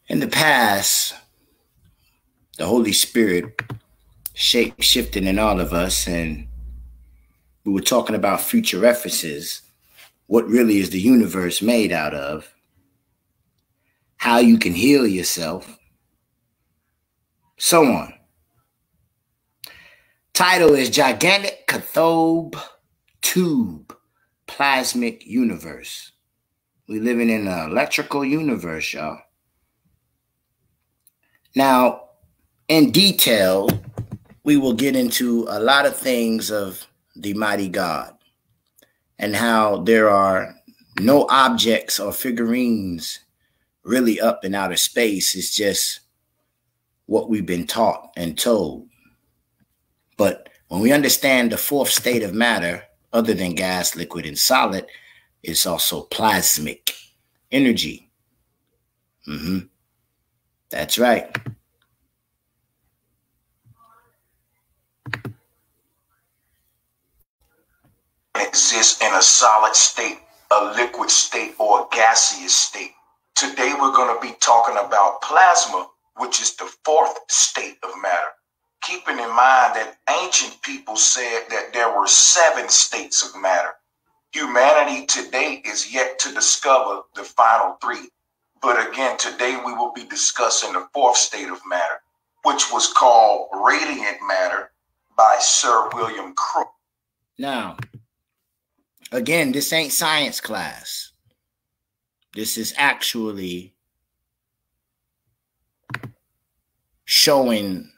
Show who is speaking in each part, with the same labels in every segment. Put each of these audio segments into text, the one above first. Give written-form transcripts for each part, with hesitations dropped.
Speaker 1: In the past, the Holy Spirit shape-shifted in all of us, and we were talking about future references. What really is the universe made out of? How you can heal yourself, so on. Title is Gigantic Cathode-Tube Plasmic Universe. We living in an electrical universe, y'all. Now, in detail, we will get into a lot of things of the mighty God and how there are no objects or figurines really up in outer space. It's just what we've been taught and told. But when we understand the fourth state of matter, other than gas, liquid, and solid, it's also plasmic energy. That's right.
Speaker 2: Exists in a solid state, a liquid state, or a gaseous state. Today we're going to be talking about plasma, which is the fourth state of matter. Keeping in mind that ancient people said that there were 7 states of matter. Humanity today is yet to discover the final 3. But again, today we will be discussing the fourth state of matter, which was called radiant matter by Sir William Crookes.
Speaker 1: Now, again, this ain't science class. This is actually showing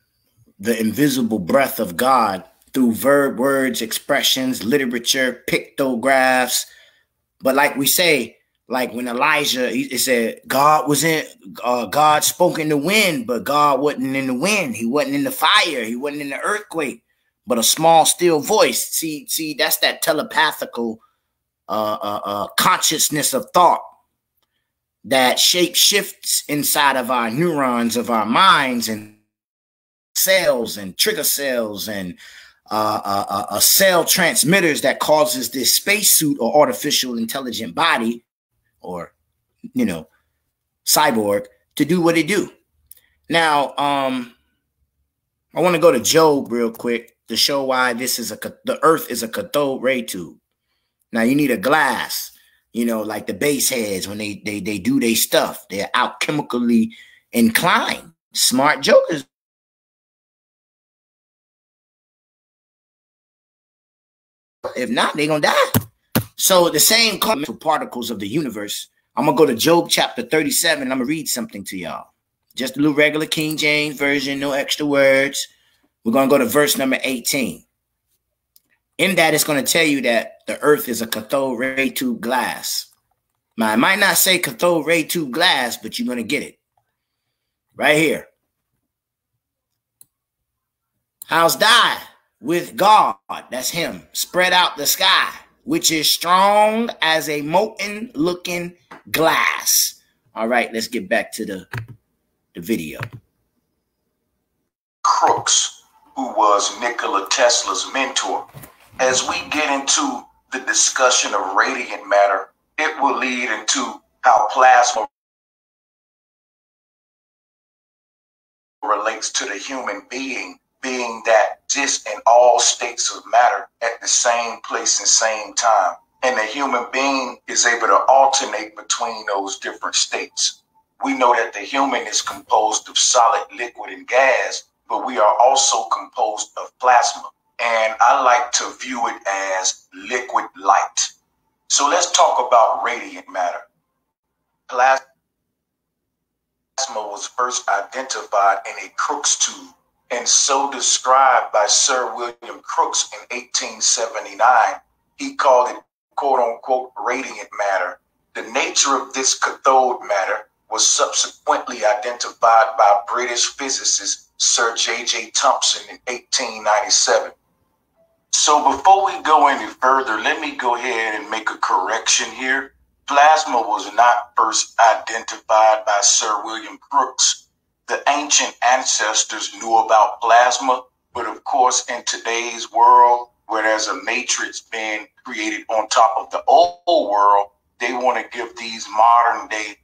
Speaker 1: the invisible breath of God through verb, words, expressions, literature, pictographs. But like we say, like when Elijah, it said God was in, God spoke in the wind, but God wasn't in the wind. He wasn't in the fire. He wasn't in the earthquake, but a small, still voice. See, that's that telepathical consciousness of thought that shape shifts inside of our neurons of our minds and cells and trigger cells and cell transmitters that causes this spacesuit or artificial intelligent body or, cyborg to do what it do. Now, I want to go to Job real quick to show why this is the earth is a cathode-ray tube. Now you need a glass, like the base heads when they do their stuff. They're alchemically inclined. Smart jokers. If not, they're going to die. So the same particles of the universe. I'm going to go to Job chapter 37. And I'm going to read something to y'all. Just a little regular King James version, no extra words. We're going to go to verse number 18. In that, it's going to tell you that the earth is a cathode-ray-tube glass. Now, it might not say cathode-ray-tube glass, but you're going to get it. Right here. House die with God. That's him. Spread out the sky, which is strong as a molten looking glass. All right, let's get back to the video.
Speaker 2: Crookes, who was Nikola Tesla's mentor. As we get into the discussion of radiant matter, it will lead into how plasma relates to the human being that exists in all states of matter at the same place and same time. And the human being is able to alternate between those different states. We know that the human is composed of solid, liquid, and gas, but we are also composed of plasma. And I like to view it as liquid light. So let's talk about radiant matter. Plasma was first identified in a Crookes tube and so described by Sir William Crookes in 1879. He called it, quote unquote, radiant matter. The nature of this cathode matter was subsequently identified by British physicist Sir J.J. Thomson in 1897. So before we go any further, let me go ahead and make a correction here. Plasma was not first identified by Sir William Crookes. The ancient ancestors knew about plasma, but of course in today's world, where there's a matrix being created on top of the old world, they want to give these modern day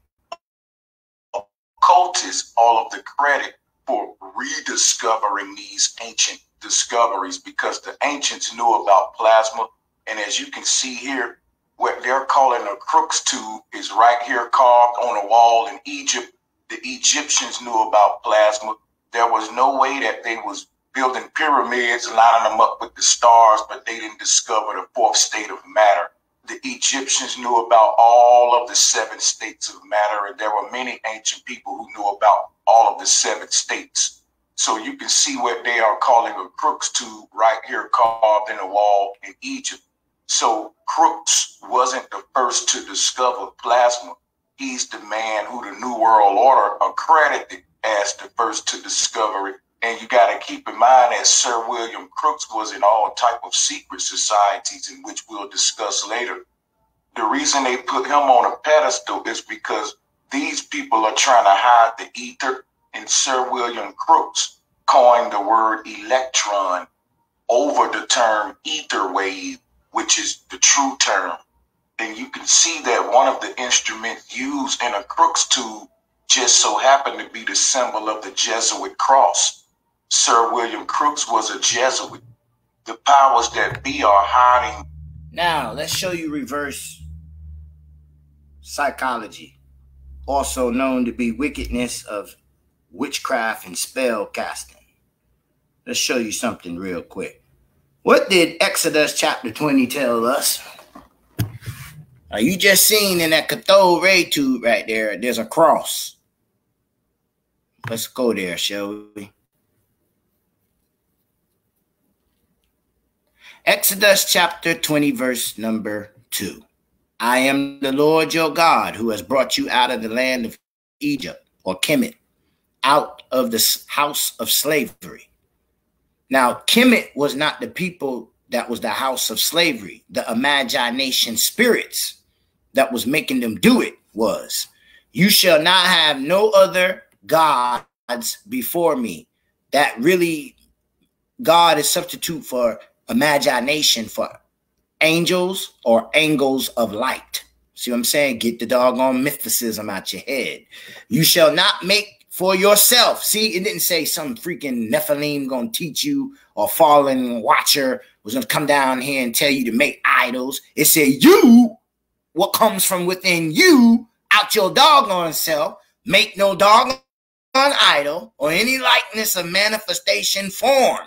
Speaker 2: cultists all of the credit for rediscovering these ancient discoveries, because the ancients knew about plasma. And as you can see here, what they're calling a Crookes tube is right here carved on a wall in Egypt. The Egyptians knew about plasma. There was no way that they was building pyramids, lining them up with the stars, but they didn't discover the fourth state of matter. The Egyptians knew about all of the 7 states of matter, and there were many ancient people who knew about all of the 7 states. So you can see what they are calling a Crookes tube right here carved in a wall in Egypt. So Crookes wasn't the first to discover plasma. He's the man who the New World Order accredited as the first to discover it. And you got to keep in mind that Sir William Crookes was in all type of secret societies, in which we'll discuss later. The reason they put him on a pedestal is because these people are trying to hide the ether, and Sir William Crookes coined the word electron over the term ether wave, which is the true term. And you can see that one of the instruments used in a Crookes tube just so happened to be the symbol of the Jesuit cross. Sir William Crookes was a Jesuit. The powers that be are hiding.
Speaker 1: Now, let's show you reverse psychology, also known to be wickedness of witchcraft and spell casting. Let's show you something real quick. What did Exodus chapter 20 tell us? Are you just seeing in that Cathode-Ray-Tube right there, there's a cross. Let's go there, shall we? Exodus chapter 20, verse number 2. I am the Lord your God who has brought you out of the land of Egypt, or Kemet, out of the house of slavery. Now, Kemet was not the people that was the house of slavery. The imagination spirits that was making them do it was, you shall not have no other gods before me. That really, God is substitute for imagination, for angels or angles of light. See what I'm saying? Get the doggone mysticism out your head. You shall not make for yourself. See, it didn't say some freaking Nephilim gonna teach you, or fallen watcher was gonna come down here and tell you to make idols. It said you, what comes from within you, out your doggone self, make no doggone idol or any likeness of manifestation form.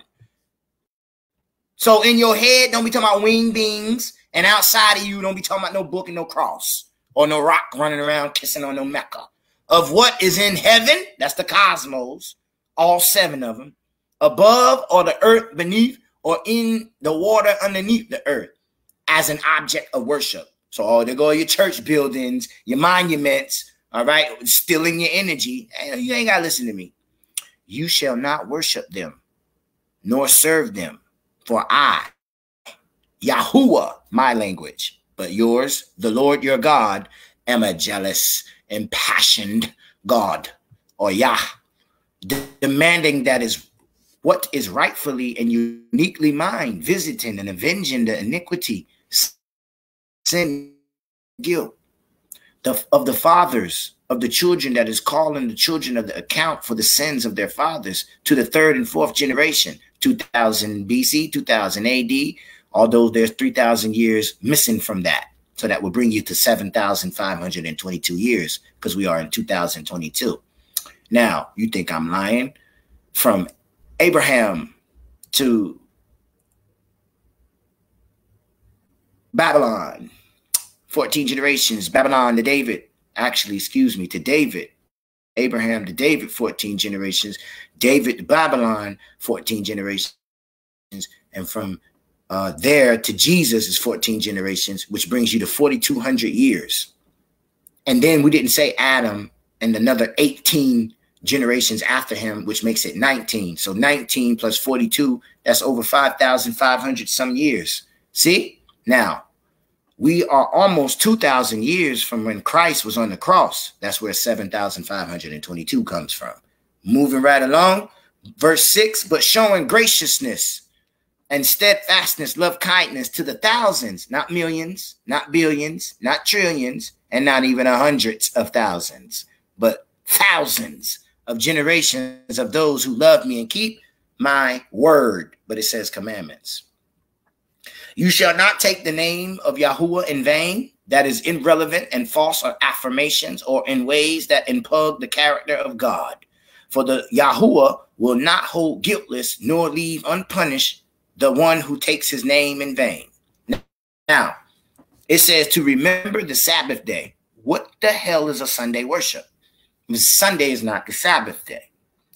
Speaker 1: So in your head, don't be talking about winged beings, and outside of you, don't be talking about no book and no cross, or no rock running around kissing on no Mecca. Of what is in heaven, that's the cosmos, all 7 of them, above or the earth beneath, or in the water underneath the earth, as an object of worship. So, oh, there go your church buildings, your monuments, all right, stealing your energy. You ain't got to listen to me. You shall not worship them, nor serve them. For I, Yahuwah, my language, but yours, the Lord your God, am a jealous, impassioned God, or Yah, demanding that is what is rightfully and uniquely mine, visiting and avenging the iniquity, sin, guilt of the fathers of the children, that is calling the children of the account for the sins of their fathers to the 3rd and 4th generation, 2000 BC, 2000 AD, although there's 3,000 years missing from that. So that will bring you to 7,522 years, because we are in 2022. Now, you think I'm lying? From Abraham to Babylon, 14 generations. Babylon to David, to David. Abraham to David, 14 generations. David to Babylon, 14 generations. And from there to Jesus is 14 generations, which brings you to 4,200 years. And then we didn't say Adam and another 18 generations after him, which makes it 19. So 19 plus 42, that's over 5,500 some years. See? Now, we are almost 2,000 years from when Christ was on the cross. That's where 7,522 comes from. Moving right along, verse 6, but showing graciousness and steadfastness, love, kindness to the thousands, not millions, not billions, not trillions, and not even hundreds of thousands, but thousands of generations of those who love me and keep my word. But it says commandments. You shall not take the name of Yahuwah in vain. That is irrelevant and false or affirmations or in ways that impugn the character of God. For the Yahuwah will not hold guiltless nor leave unpunished the one who takes his name in vain. Now, it says to remember the Sabbath day. What the hell is a Sunday worship? Sunday is not the Sabbath day.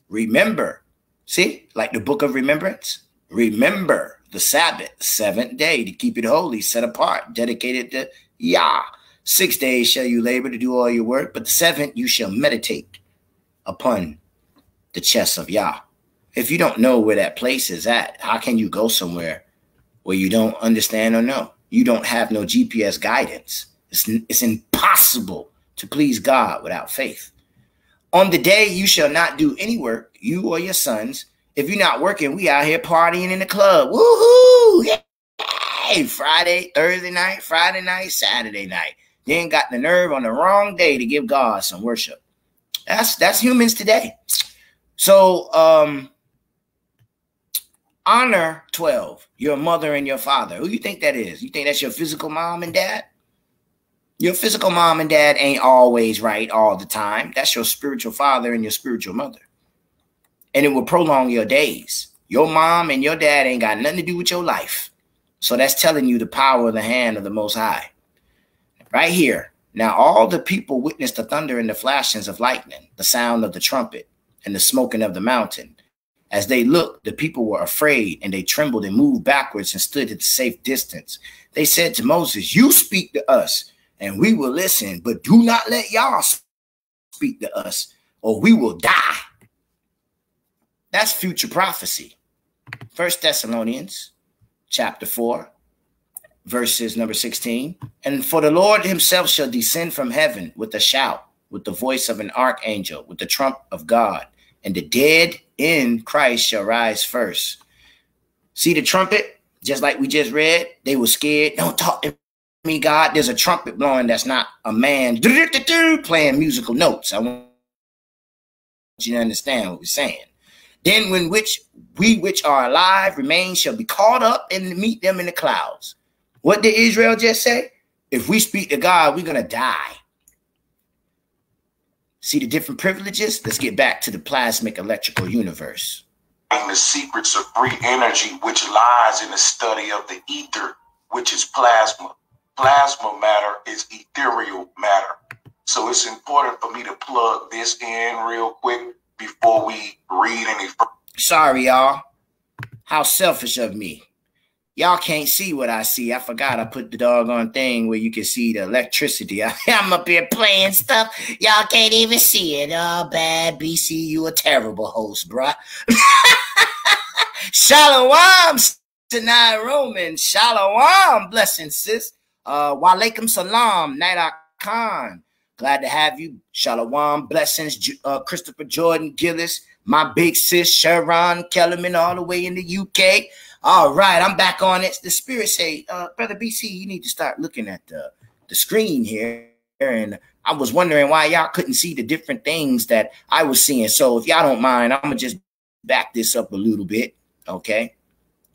Speaker 1: Remember, see, like the book of remembrance. Remember the Sabbath, 7th day, to keep it holy, set apart, dedicated to Yah. 6 days shall you labor to do all your work, but the 7th you shall meditate upon the chest of Yah. If you don't know where that place is at, how can you go somewhere where you don't understand or know? You don't have no GPS guidance. It's impossible to please God without faith. On the day you shall not do any work, you or your sons. If you're not working, we out here partying in the club. Woohoo! Hey, Friday, Thursday night, Friday night, Saturday night. Then got the nerve on the wrong day to give God some worship. That's humans today. So honor 12, your mother and your father. Who you think that is? You think that's your physical mom and dad? Your physical mom and dad ain't always right all the time. That's your spiritual father and your spiritual mother. And it will prolong your days. Your mom and your dad ain't got nothing to do with your life. So that's telling you the power of the hand of the Most High. Right here. Now all the people witnessed the thunder and the flashings of lightning, the sound of the trumpet, and the smoking of the mountain. As they looked, the people were afraid, and they trembled and moved backwards and stood at a safe distance. They said to Moses, you speak to us, and we will listen, but do not let Yah speak to us, or we will die. That's future prophecy. 1 Thessalonians chapter 4, verses number 16. And for the Lord himself shall descend from heaven with a shout, with the voice of an archangel, with the trump of God, and the dead in Christ shall rise first. See the trumpet? Just like we just read, they were scared. Don't talk to me, God. There's a trumpet blowing that's not a man playing musical notes. I want you to understand what we're saying. Then when we which are alive remain shall be caught up and meet them in the clouds. What did Israel just say? If we speak to God, we're going to die. See the different privileges? Let's get back to the Plasmic-Electrical-Universe.
Speaker 2: The secrets of free energy, which lies in the study of the ether, which is plasma. Plasma matter is ethereal matter. So it's important for me to plug this in real quick before we read any further.
Speaker 1: Sorry, y'all. How selfish of me. Y'all can't see what I see. I forgot I put the doggone thing where you can see the electricity. I'm up here playing stuff. Y'all can't even see it. Oh, bad BC, you a terrible host, bruh. Shalom, Tanai Roman. Shalom, blessings, sis. Walaikum salam, Naida Khan. Glad to have you. Shalom, blessings, Christopher Jordan Gillis, my big sis, Sharon Kellerman, all the way in the UK. All right, I'm back on it. The spirit say, Brother BC, you need to start looking at the screen here. And I was wondering why y'all couldn't see the different things that I was seeing. So if y'all don't mind, I'm going to just back this up a little bit, okay?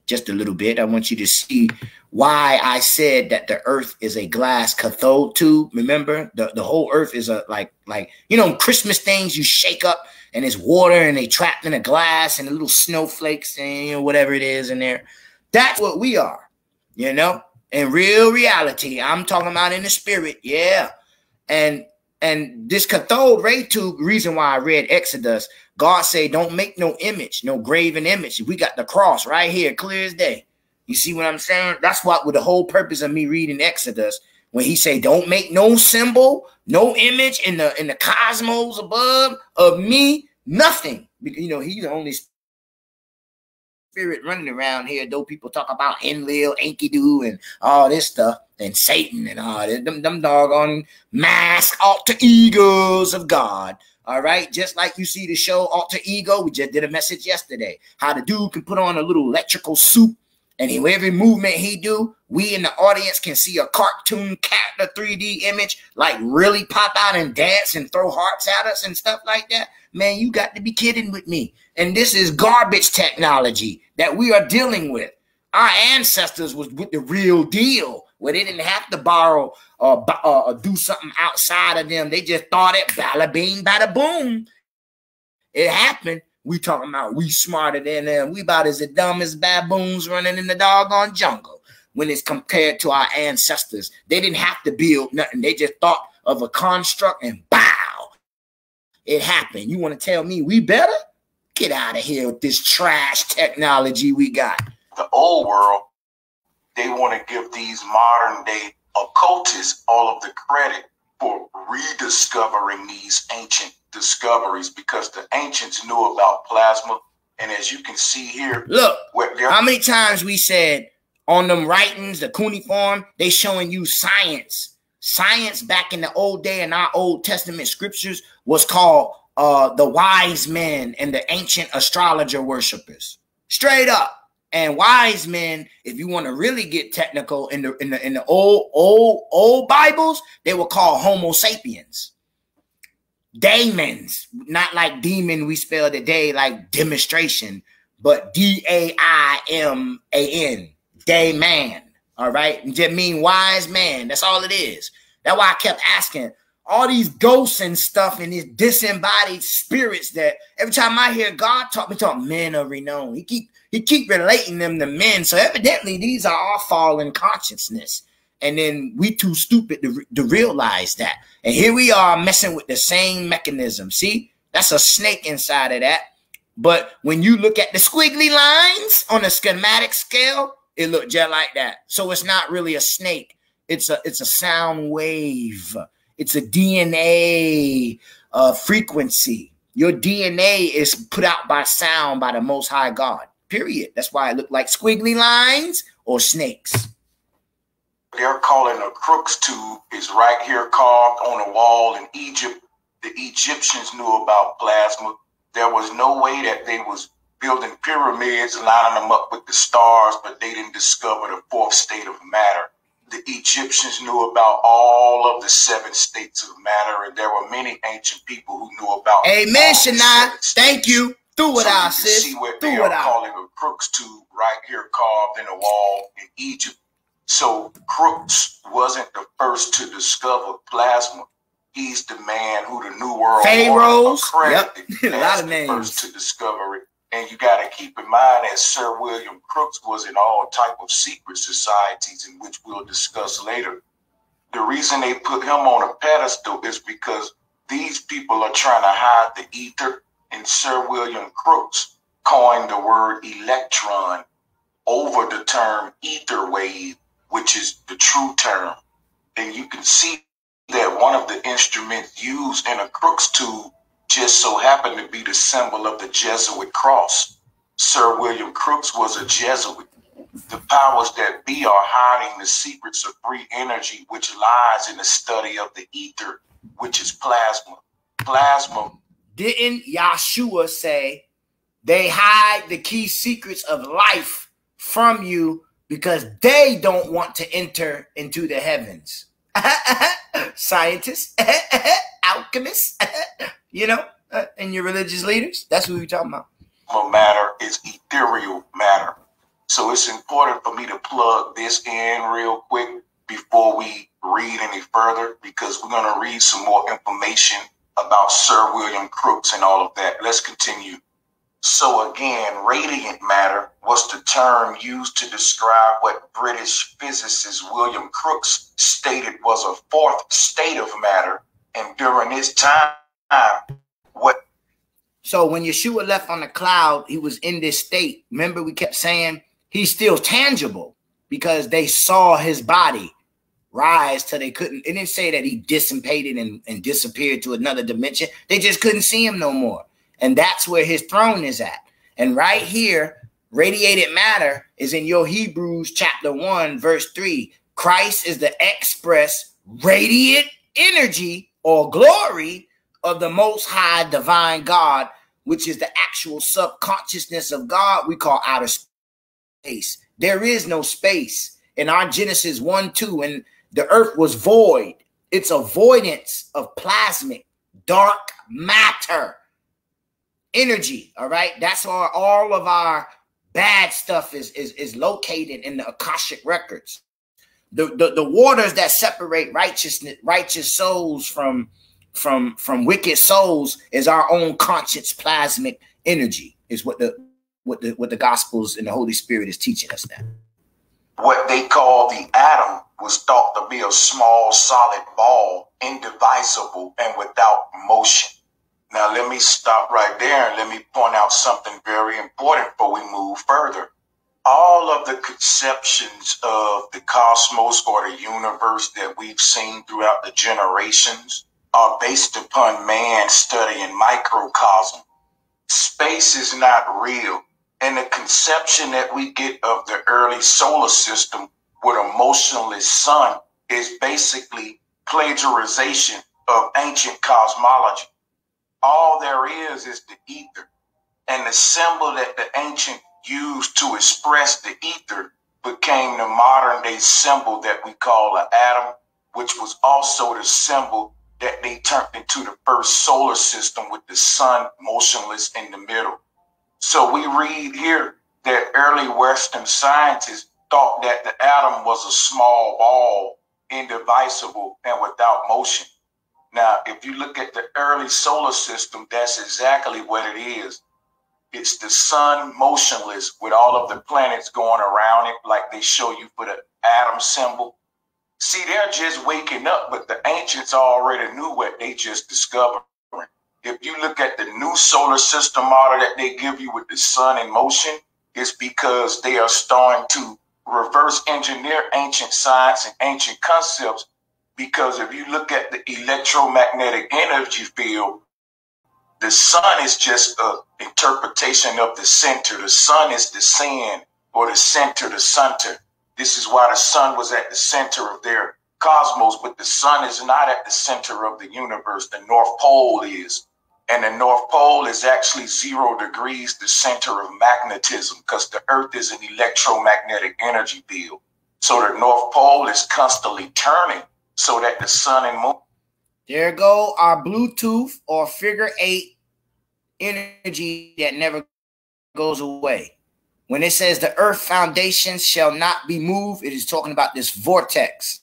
Speaker 1: Just a little bit. I want you to see why I said that the earth is a glass cathode tube. Remember, the whole earth is a like you know, Christmas things you shake up and it's water and they trapped in a glass and the little snowflakes and, you know, whatever it is in there. That's what we are, you know, in real reality. I'm talking about in the spirit. Yeah. And this Cathode-Ray-Tube, reason why I read Exodus, God say, don't make no image, no graven image. We got the cross right here, clear as day. You see what I'm saying? That's what with the whole purpose of me reading Exodus, when he say, don't make no symbol, no image in the cosmos above of me, nothing. Because, you know, he's the only spirit running around here, though people talk about Enlil, Enkidu, and all this stuff, and Satan and all that, them doggone mask alter egos of God. All right, just like you see the show Alter Ego, we just did a message yesterday, how the dude can put on a little electrical suit And every movement he do, we in the audience can see a cartoon character 3D image like really pop out and dance and throw hearts at us and stuff like that. Man, you got to be kidding with me. And this is garbage technology that we are dealing with. Our ancestors was with the real deal, where they didn't have to borrow or do something outside of them. They just thought it, bada bing, bada boom. It happened. We talking about we smarter than them. We about as dumb as baboons running in the doggone jungle when it's compared to our ancestors. They didn't have to build nothing. They just thought of a construct and bow. It happened. You want to tell me we better? Get out of here with this trash technology we got.
Speaker 2: The old world, they want to give these modern day occultists all of the credit for rediscovering these ancient discoveries, because the ancients knew about plasma. And as you can see here,
Speaker 1: look, how many times we said on them writings, the cuneiform, they showing you science. Science back in the old day in our Old Testament scriptures was called the wise men and the ancient astrologer worshipers. Straight up. And wise men, if you want to really get technical, in the old Bibles, they were called Homo sapiens. Daemons, not like demon, we spell the day like demonstration, but D-A-I-M-A-N, Dayman. All right, and just mean wise man. That's all it is. That's why I kept asking all these ghosts and stuff and these disembodied spirits that every time I hear God talk, we talk men of renown. He keep relating them to men. So evidently these are all fallen consciousness. And then we too stupid to realize that. And here we are messing with the same mechanism. See, that's a snake inside of that. But when you look at the squiggly lines on a schematic scale, it looked just like that. So it's not really a snake. It's a sound wave. It's a DNA frequency. Your DNA is put out by sound by the Most High God. Period. That's why it looked like squiggly lines or snakes.
Speaker 2: They're calling a Crookes tube is right here carved on a wall in Egypt. The Egyptians knew about plasma. There was no way that they was building pyramids, lining them up with the stars, but they didn't discover the fourth state of matter. The Egyptians knew about all of the 7 states of matter, and there were many ancient people who knew about.
Speaker 1: Amen, Shania. Thank you. Through it out, sis.
Speaker 2: See what they are calling a Crookes tube right here carved in a wall in Egypt. So Crookes wasn't the first to discover plasma. He's the man who the New World
Speaker 1: Pharaohs,
Speaker 2: accredited
Speaker 1: yep. A lot of
Speaker 2: names.
Speaker 1: First
Speaker 2: to discover it. And you got to keep in mind that Sir William Crookes was in all type of secret societies, in which we'll discuss later. The reason they put him on a pedestal is because these people are trying to hide the ether, and Sir William Crookes coined the word electron over the term ether wave, which is the true term. And you can see that one of the instruments used in a Crookes tube just so happened to be the symbol of the Jesuit cross. Sir William Crookes was a Jesuit. The powers that be are hiding the secrets of free energy, which lies in the study of the ether, which is plasma. Plasma.
Speaker 1: Didn't Yahshua say they hide the key secrets of life from you because they don't want to enter into the heavens? Scientists, alchemists, you know, and your religious leaders. That's what we're talking about.
Speaker 2: Matter is ethereal matter. So it's important for me to plug this in real quick before we read any further, because we're going to read some more information about Sir William Crookes and all of that. Let's continue. So again, radiant matter was the term used to describe what British physicist William Crookes stated was a fourth state of matter. And during his time,
Speaker 1: So when Yeshua left on the cloud, he was in this state. Remember, we kept saying he's still tangible because they saw his body rise till they couldn't. It didn't say that he dissipated and disappeared to another dimension. They just couldn't see him no more. And that's where his throne is at. And right here, radiated matter is in your Hebrews chapter 1, verse 3. Christ is the express radiant energy or glory of the most high divine God, which is the actual subconsciousness of God we call outer space. There is no space. In our Genesis 1:2, and the earth was void. It's avoidance of plasmic, dark matter, energy. All right. That's where all of our bad stuff is located in the Akashic records. The waters that separate righteous souls from wicked souls is our own conscious plasmic energy, is what the Gospels and the Holy Spirit is teaching us now.
Speaker 2: What they call the atom was thought to be a small solid ball, indivisible and without motion. Now let me stop right there and let me point out something very important before we move further. All of the conceptions of the cosmos or the universe that we've seen throughout the generations are based upon man studying microcosm. Space is not real. And the conception that we get of the early solar system with a motionless sun is basically plagiarization of ancient cosmology. All there is the ether. And the symbol that the ancient used to express the ether became the modern day symbol that we call an atom, which was also the symbol that they turned into the first solar system with the sun motionless in the middle. So we read here that early Western scientists thought that the atom was a small ball, indivisible and without motion. Now, if you look at the early solar system, that's exactly what it is. It's the sun motionless with all of the planets going around it, like they show you for the atom symbol. See, they're just waking up, but the ancients already knew what they just discovered. If you look at the new solar system model that they give you with the sun in motion, it's because they are starting to reverse engineer ancient science and ancient concepts. Because if you look at the electromagnetic energy field, the sun is just an interpretation of the center. The sun is the sand, or the center, the center. This is why the sun was at the center of their cosmos, but the sun is not at the center of the universe. The North Pole is. And the North Pole is actually 0 degrees, the center of magnetism, because the earth is an electromagnetic energy field. So the North Pole is constantly turning so that the sun and moon.
Speaker 1: There go our Bluetooth or figure 8 energy that never goes away. When it says the earth foundations shall not be moved, it is talking about this vortex.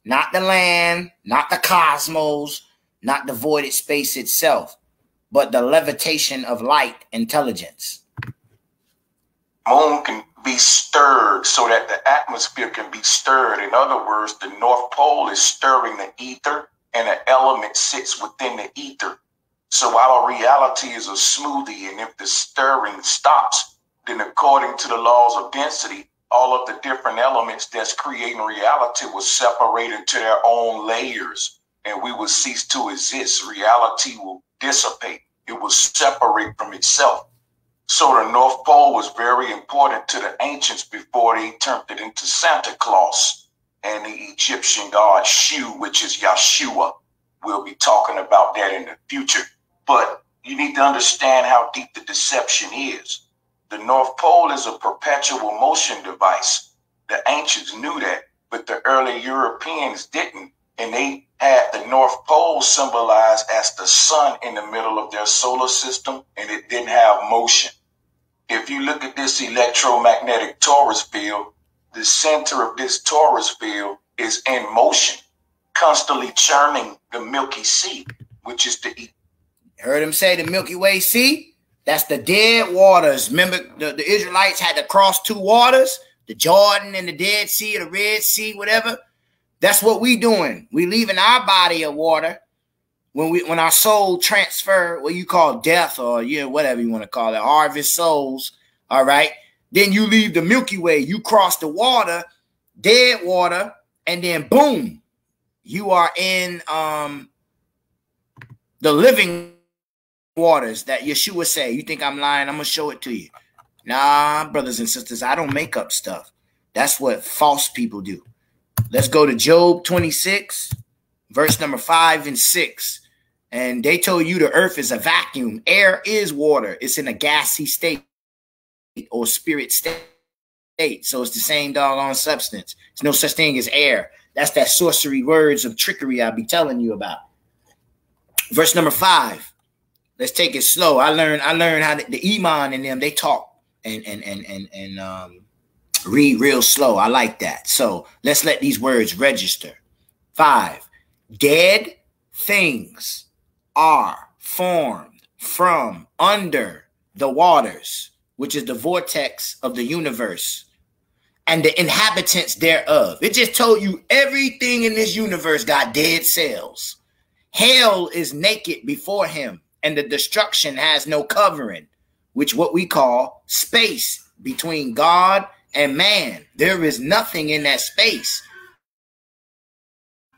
Speaker 1: Not the land, not the cosmos, not the voided space itself, but the levitation of light intelligence.
Speaker 2: Moon can be stirred so that the atmosphere can be stirred. In other words, the North Pole is stirring the ether and an element sits within the ether. So our reality is a smoothie, and if the stirring stops, then according to the laws of density, all of the different elements that's creating reality will separate into their own layers, and we will cease to exist. Reality will dissipate. It will separate from itself. So the North Pole was very important to the ancients before they turned it into Santa Claus and the Egyptian god Shu, which is Yeshua. We'll be talking about that in the future. But you need to understand how deep the deception is. The North Pole is a perpetual motion device. The ancients knew that, but the early Europeans didn't. And they had the North Pole symbolized as the sun in the middle of their solar system, and it didn't have motion. If you look at this electromagnetic torus field, the center of this torus field is in motion, constantly churning the Milky Sea, which is the...
Speaker 1: Heard him say the Milky Way Sea? That's the dead waters. Remember, the Israelites had to cross 2 waters, the Jordan and the Dead Sea, or the Red Sea, whatever. That's what we doing. We leaving our body of water when our soul transfer, what you call death, or whatever you want to call it, harvest souls. All right. Then you leave the Milky Way. You cross the water, dead water, and then boom, you are in the living waters that Yeshua say. You think I'm lying? I'm gonna show it to you. Nah, brothers and sisters, I don't make up stuff. That's what false people do. Let's go to Job 26, verse number 5 and 6. And they told you the earth is a vacuum. Air is water. It's in a gassy state or spirit state. state. So it's the same doggone substance. There's no such thing as air. That's that sorcery words of trickery I'll be telling you about. Verse number 5. Let's take it slow. I learned how the Iman and them, they talk and read real slow. I like that. So let's let these words register. 5. Dead things are formed from under the waters, which is the vortex of the universe, and the inhabitants thereof. It just told you everything in this universe got dead cells. Hell is naked before him, and the destruction has no covering, which what we call space between God and man. There is nothing in that space.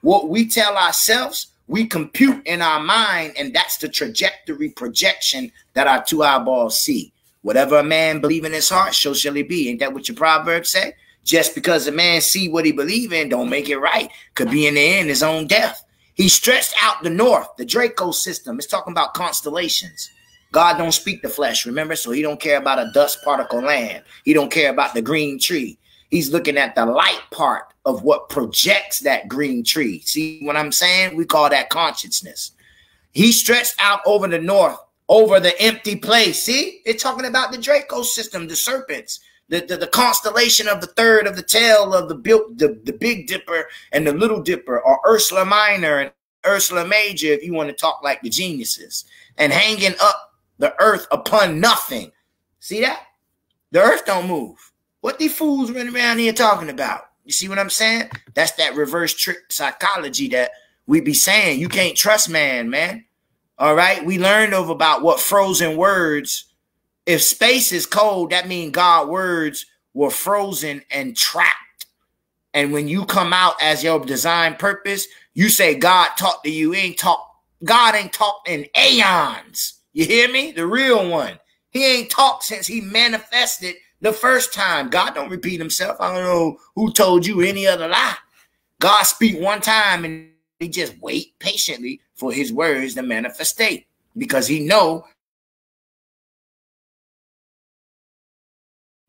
Speaker 1: What we tell ourselves, we compute in our mind, and that's the trajectory projection that our two eyeballs see. Whatever a man believe in his heart, so shall he be. Ain't that what your Proverbs say? Just because a man see what he believe in, don't make it right. Could be in the end his own death. He stretched out the north, the Draco system. It's talking about constellations. God don't speak the flesh, remember? So he don't care about a dust particle land. He don't care about the green tree. He's looking at the light part of what projects that green tree. See what I'm saying? We call that consciousness. He stretched out over the north, over the empty place. See, it's talking about the Draco system, the serpents, the constellation of the third of the tail of the Big Dipper and the Little Dipper, or Ursula Minor and Ursula Major, if you want to talk like the geniuses, and hanging up the earth upon nothing. See that? The earth don't move. What these fools running around here talking about? You see what I'm saying? That's that reverse trick psychology that we be saying. You can't trust man. All right? We learned about what frozen words. If space is cold, that means God words were frozen and trapped. And when you come out as your design purpose, you say God talked to you. God ain't talked in aeons. You hear me? The real one. He ain't talked since he manifested the first time. God don't repeat himself. I don't know who told you any other lie. God speak one time and he just wait patiently for his words to manifestate, because he know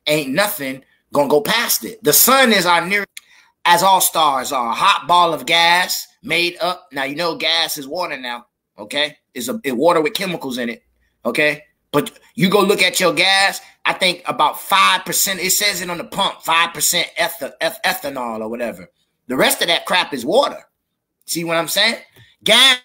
Speaker 1: ain't nothing gonna go past it. The sun is our nearest, as all stars are, a hot ball of gas made up. Now, you know gas is water now, okay? It's water with chemicals in it, okay? But you go look at your gas, I think about 5%, it says it on the pump, 5% ethanol or whatever. The rest of that crap is water. See what I'm saying? Gas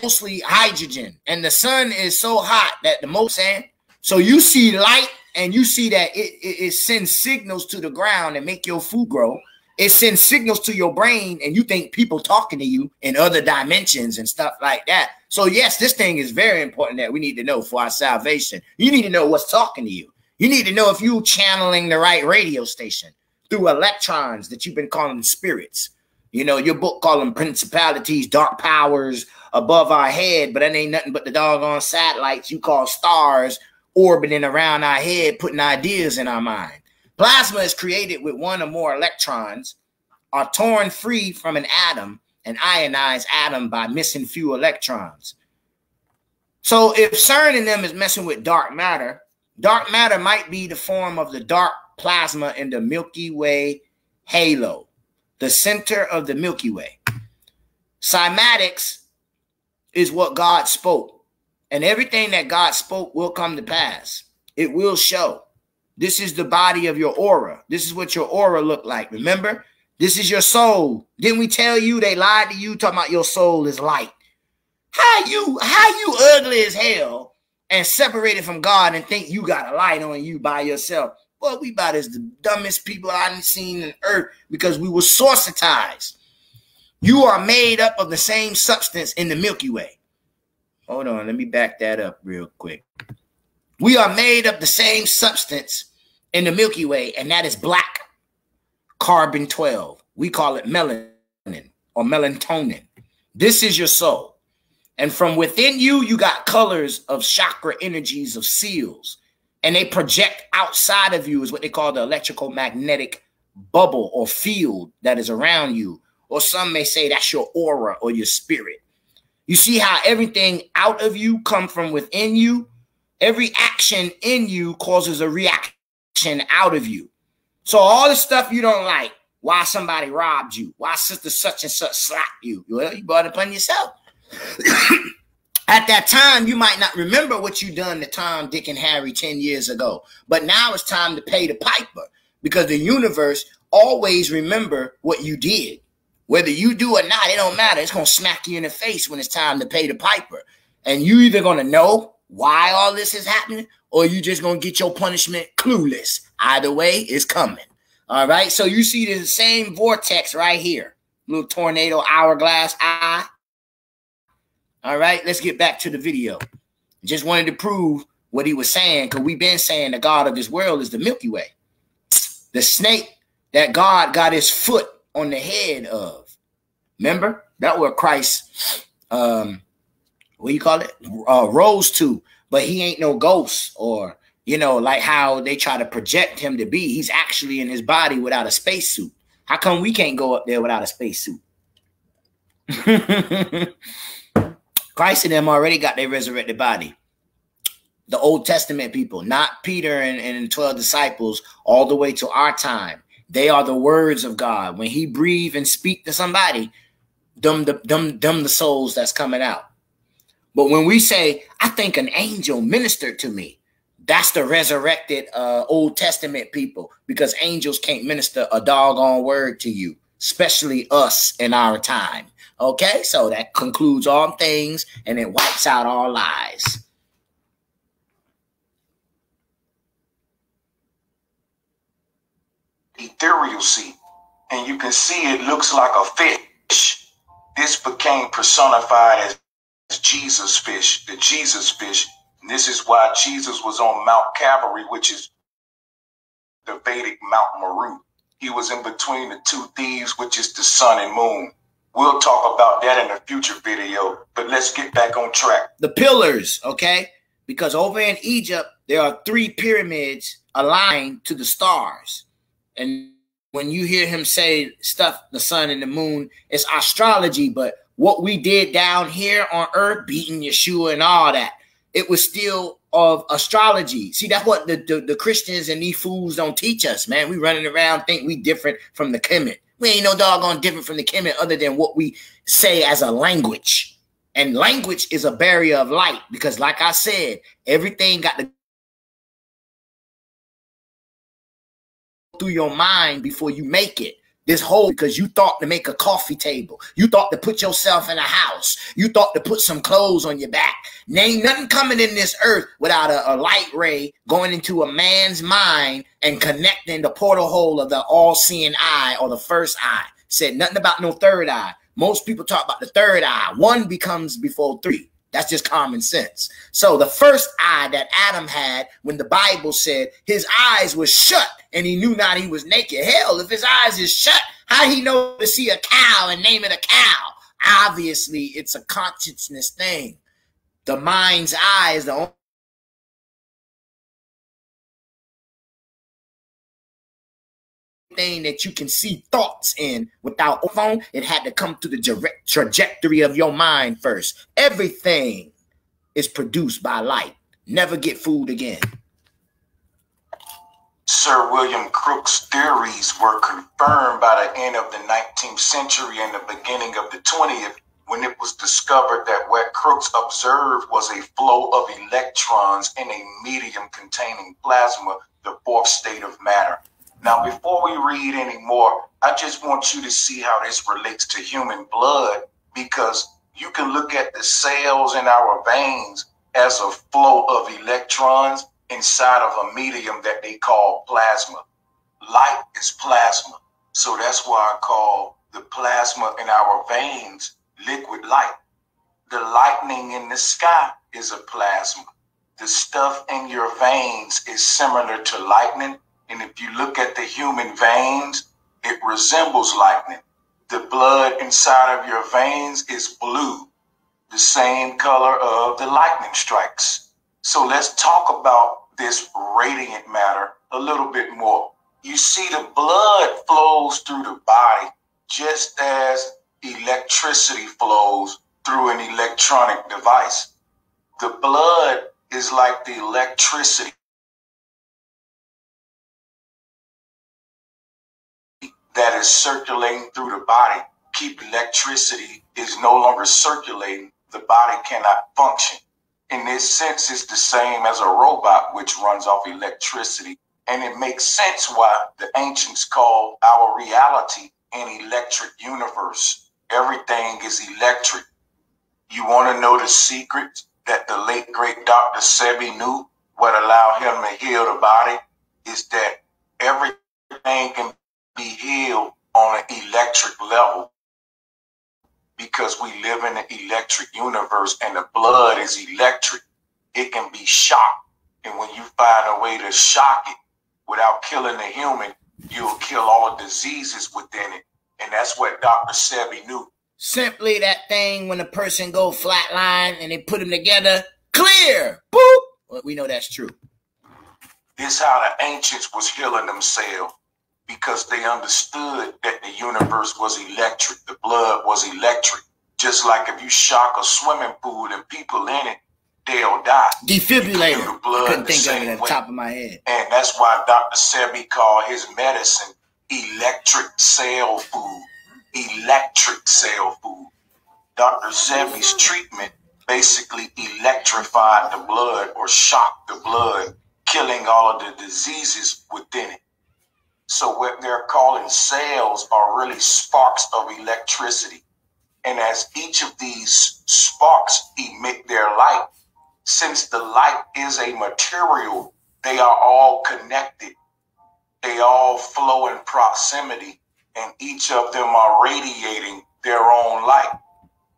Speaker 1: mostly hydrogen, and the sun is so hot that the most saying. So you see light, and you see that it sends signals to the ground and make your food grow. It sends signals to your brain, and you think people talking to you in other dimensions and stuff like that. So yes, this thing is very important that we need to know for our salvation. You need to know what's talking to you. You need to know if you're channeling the right radio station through electrons that you've been calling spirits. You know, your book called them principalities, dark powers above our head, but that ain't nothing but the doggone satellites you call stars orbiting around our head, putting ideas in our mind. Plasma is created with one or more electrons, are torn free from an atom, an ionized atom by missing few electrons. So if CERN and them is messing with dark matter might be the form of the dark plasma in the Milky Way halo, the center of the Milky Way. Cymatics is what God spoke, and everything that God spoke will come to pass. It will show. This is the body of your aura. This is what your aura look like. Remember, this is your soul. Didn't we tell you they lied to you talking about your soul is light? How you ugly as hell and separated from God and think you got a light on you by yourself? Well, we about as the dumbest people I've seen on earth, because we were sourcitized. You are made up of the same substance in the Milky Way. Hold on, let me back that up real quick. We are made of the same substance in the Milky Way, and that is black carbon 12. We call it melanin or melatonin. This is your soul. And from within you, you got colors of chakra energies of seals, and they project outside of you is what they call the electrical magnetic bubble or field that is around you. Or some may say that's your aura or your spirit. You see how everything out of you come from within you? Every action in you causes a reaction out of you. So all the stuff you don't like, why somebody robbed you, why sister such and such slapped you, well, you brought it upon yourself. At that time, you might not remember what you done to Tom, Dick, and Harry 10 years ago. But now it's time to pay the piper, because the universe always remember what you did. Whether you do or not, it don't matter. It's going to smack you in the face when it's time to pay the piper. And you either going to know why all this is happening, or you just going to get your punishment clueless. Either way, it's coming. All right? So you see the same vortex right here. Little tornado hourglass eye. All right, let's get back to the video. Just wanted to prove what he was saying, because we've been saying the God of this world is the Milky Way. The snake that God got his foot on the head of. Remember? That where Christ, what do you call it? Rose to. But he ain't no ghost, or, you know, like how they try to project him to be. He's actually in his body without a spacesuit. How come we can't go up there without a spacesuit? Christ and them already got their resurrected body. The Old Testament people, not Peter and 12 disciples, all the way to our time. They are the words of God. When he breathe and speak to somebody, them the souls that's coming out. But when we say, I think an angel ministered to me, that's the resurrected Old Testament people, because angels can't minister a doggone word to you, especially us in our time. Okay, so that concludes all things, and it wipes out all lies.
Speaker 2: Ethereal seed, and you can see it looks like a fish. This became personified as Jesus fish, the Jesus fish. And this is why Jesus was on Mount Calvary, which is the Vedic Mount Meru. He was in between the two thieves, which is the sun and moon. We'll talk about that in a future video, but let's get back on track.
Speaker 1: The pillars, okay? Because over in Egypt, there are 3 pyramids aligned to the stars. And when you hear him say stuff, the sun and the moon, it's astrology. But what we did down here on earth, beating Yeshua and all that, it was still of astrology. See, that's what the Christians and these fools don't teach us, man. We running around think we different from the Kemet. We ain't no doggone different from the Kemet other than what we say as a language. And language is a barrier of light, because like I said, everything got to through your mind before you make it. This whole, because you thought to make a coffee table. You thought to put yourself in a house. You thought to put some clothes on your back. Ain't nothing coming in this earth without a light ray going into a man's mind and connecting the portal hole of the all-seeing eye, or the first eye. Said nothing about no third eye. Most people talk about the third eye. 1 becomes before 3. That's just common sense. So the first eye that Adam had, when the Bible said his eyes were shut and he knew not he was naked. Hell, if his eyes is shut, how he know to see a cow and name it a cow? Obviously, it's a consciousness thing. The mind's eye is the only thing that you can see thoughts in. Without a phone, it had to come through the direct trajectory of your mind first. Everything is produced by light. Never get fooled again.
Speaker 2: Sir William Crookes' theories were confirmed by the end of the 19th century and the beginning of the 20th, when it was discovered that what Crookes observed was a flow of electrons in a medium containing plasma, the 4th state of matter. Now, before we read any more, I just want you to see how this relates to human blood, because you can look at the cells in our veins as a flow of electrons inside of a medium that they call plasma. Light is plasma. So that's why I call the plasma in our veins liquid light. The lightning in the sky is a plasma. The stuff in your veins is similar to lightning. And if you look at the human veins, it resembles lightning. The blood inside of your veins is blue, the same color of the lightning strikes. So let's talk about this radiant matter a little bit more. You see, the blood flows through the body just as electricity flows through an electronic device. The blood is like the electricity that is circulating through the body. Keep electricity is no longer circulating, the body cannot function. In this sense, it's the same as a robot which runs off electricity. And it makes sense why the ancients called our reality an electric universe. Everything is electric. You want to know the secret that the late great Dr. Sebi knew? What allowed him to heal the body is that everything can be healed on an electric level, because we live in an electric universe and the blood is electric. It can be shocked. And when you find a way to shock it without killing the human, you'll kill all the diseases within it. And that's what Dr. Sebi knew.
Speaker 1: Simply that thing when a person go flatline and they put them together, clear, boop. Well, we know that's true.
Speaker 2: This is how the ancients was healing themselves, because they understood that the universe was electric. The blood was electric. Just like if you shock a swimming pool and people in it, they'll die.
Speaker 1: Defibrillator.
Speaker 2: The blood
Speaker 1: I couldn't think of it at the
Speaker 2: way.
Speaker 1: top of my head.
Speaker 2: And that's why Dr. Sebi called his medicine electric cell food. Electric cell food. Dr. Sebi's treatment basically electrified the blood or shocked the blood, killing all of the diseases within it. So what they're calling cells are really sparks of electricity. And as each of these sparks emit their light, since the light is a material, they are all connected. They all flow in proximity, and each of them are radiating their own light.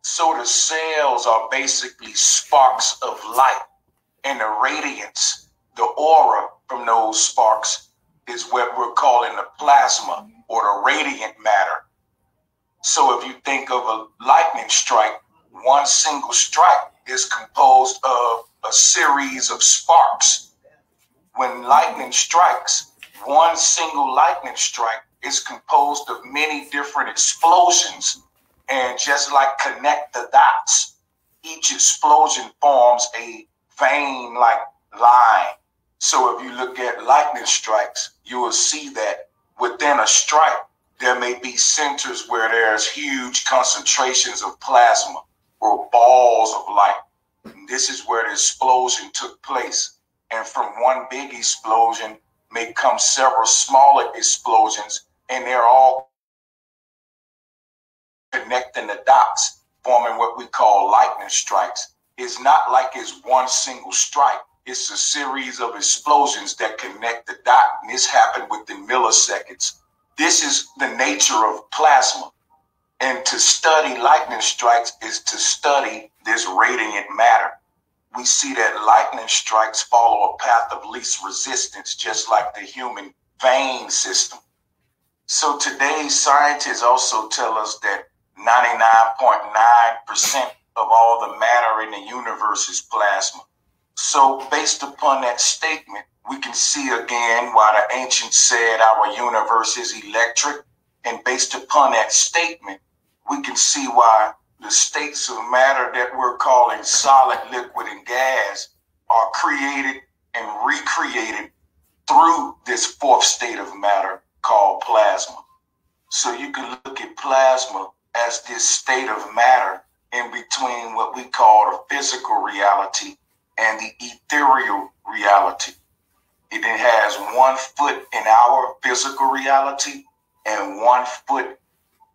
Speaker 2: So the cells are basically sparks of light, and the radiance, the aura from those sparks, is what we're calling the plasma or the radiant matter. So if you think of a lightning strike, one single strike is composed of a series of sparks. When lightning strikes, one single lightning strike is composed of many different explosions. And just like connect the dots, each explosion forms a vein-like line. So if you look at lightning strikes, you will see that within a strike, there may be centers where there's huge concentrations of plasma or balls of light. And this is where the explosion took place. And from one big explosion may come several smaller explosions, and they're all connecting the dots, forming what we call lightning strikes. It's not like it's one single strike. It's a series of explosions that connect the dot, and this happened within milliseconds. This is the nature of plasma. And to study lightning strikes is to study this radiant matter. We see that lightning strikes follow a path of least resistance, just like the human vein system. So today's scientists also tell us that 99.9% of all the matter in the universe is plasma. So based upon that statement, we can see again why the ancients said our universe is electric. And based upon that statement, we can see why the states of matter that we're calling solid, liquid, and gas are created and recreated through this fourth state of matter called plasma. So you can look at plasma as this state of matter in between what we call the physical reality and the ethereal reality. It has 1 foot in our physical reality and 1 foot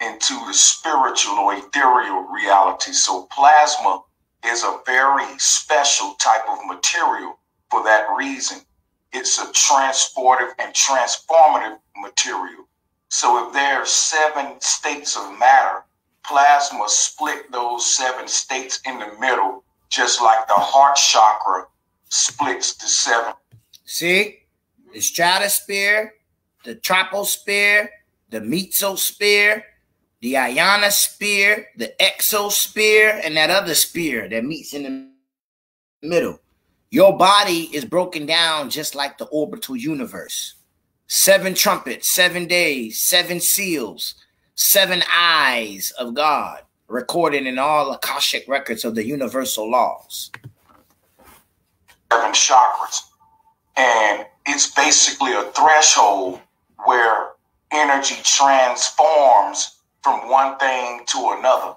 Speaker 2: into the spiritual or ethereal reality. So plasma is a very special type of material for that reason. It's a transportive and transformative material. So if there are 7 states of matter, plasma split those 7 states in the middle, just like the heart chakra splits the 7.
Speaker 1: See, the stratosphere, the troposphere, the mesosphere, the ionosphere, the exosphere, and that other sphere that meets in the middle. Your body is broken down just like the orbital universe. 7 trumpets, 7 days, 7 seals, 7 eyes of God, recorded in all Akashic records of the universal laws.
Speaker 2: 7 chakras. And it's basically a threshold where energy transforms from one thing to another.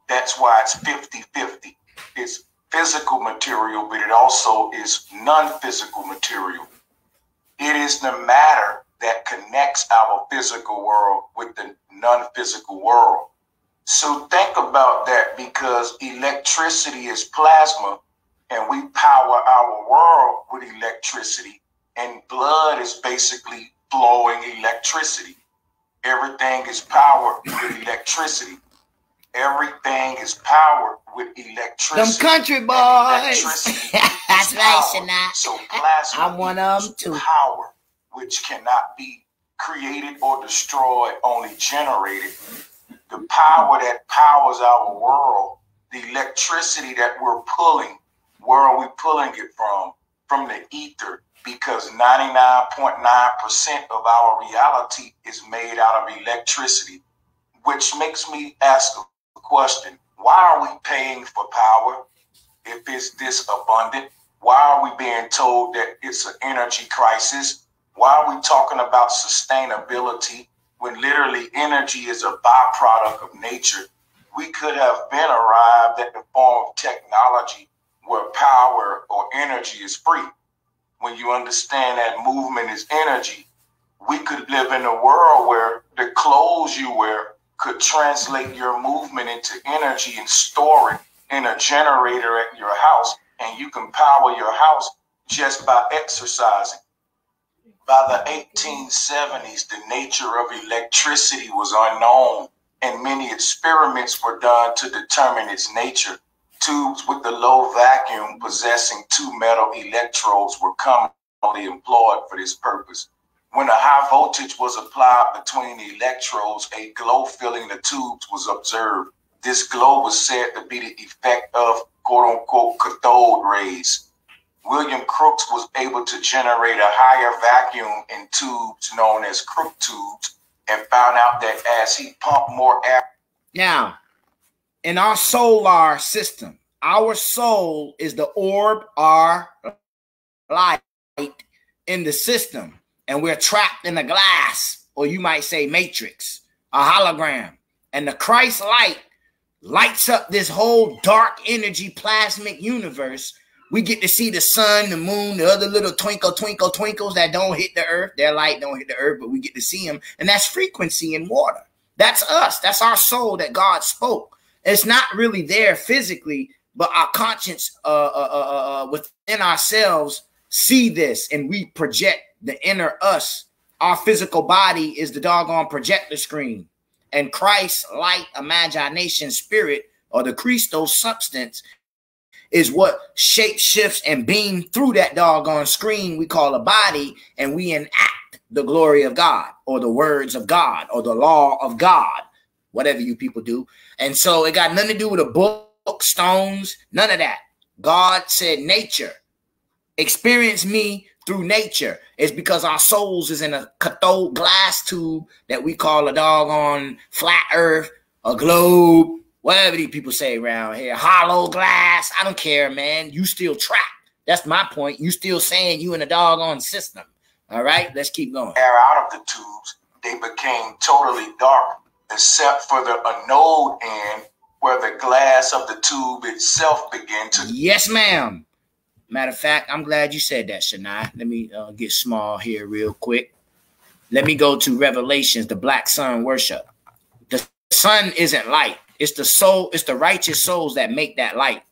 Speaker 2: That's why it's 50-50. It's physical material, but it also is non-physical material. It is the matter that connects our physical world with the non-physical world. So think about that, because electricity is plasma, and we power our world with electricity, and blood is basically flowing electricity. Everything is powered with electricity. Everything is powered with electricity.
Speaker 1: Them country boys. That's right, Shana.
Speaker 2: So plasma
Speaker 1: I'm one of them too.
Speaker 2: Power, which cannot be created or destroyed, only generated. The power that powers our world, the electricity that we're pulling, where are we pulling it from? From the ether, because 99.9% of our reality is made out of electricity, which makes me ask a question. Why are we paying for power if it's this abundant? Why are we being told that it's an energy crisis? Why are we talking about sustainability when literally energy is a byproduct of nature? We could have been arrived at the form of technology where power or energy is free. When you understand that movement is energy, we could live in a world where the clothes you wear could translate your movement into energy and store it in a generator at your house, and you can power your house just by exercising. By the 1870s, the nature of electricity was unknown, and many experiments were done to determine its nature. Tubes with the low vacuum possessing 2 metal electrodes were commonly employed for this purpose. When a high voltage was applied between the electrodes, a glow filling the tubes was observed. This glow was said to be the effect of quote-unquote cathode rays. William Crookes was able to generate a higher vacuum in tubes known as Crookes tubes, and found out that as he pumped more air.
Speaker 1: Now, in our solar system, our soul is the orb or light in the system, and we're trapped in a glass, or you might say matrix, a hologram, and the Christ light lights up this whole dark energy plasmic universe. We get to see the sun, the moon, the other little twinkles that don't hit the earth. Their light don't hit the earth, but we get to see them, and that's frequency in water. That's us. That's our soul that God spoke. It's not really there physically, but our conscience within ourselves see this, and we project the inner us. Our physical body is the doggone projector screen, and Christ's light, imagination, spirit, or the Christos substance is what shape shifts and beam through that doggone screen we call a body, and we enact the glory of God, or the words of God, or the law of God, whatever you people do. And so it got nothing to do with a book, stones, none of that. God said nature. Experience me through nature. It's because our souls is in a cathode glass tube that we call a doggone flat earth, a globe, whatever these people say around here, hollow glass. I don't care, man. You still trapped. That's my point. You still saying you in a doggone system. All right, let's keep going.
Speaker 2: Air out of the tubes, they became totally dark, except for the anode end, where the glass of the tube itself began to.
Speaker 1: Yes, ma'am. Matter of fact, I'm glad you said that, Shania. Let me get small here real quick. Let me go to Revelations, the black sun worship. The sun isn't light. It's the soul. It's the righteous souls that make that light.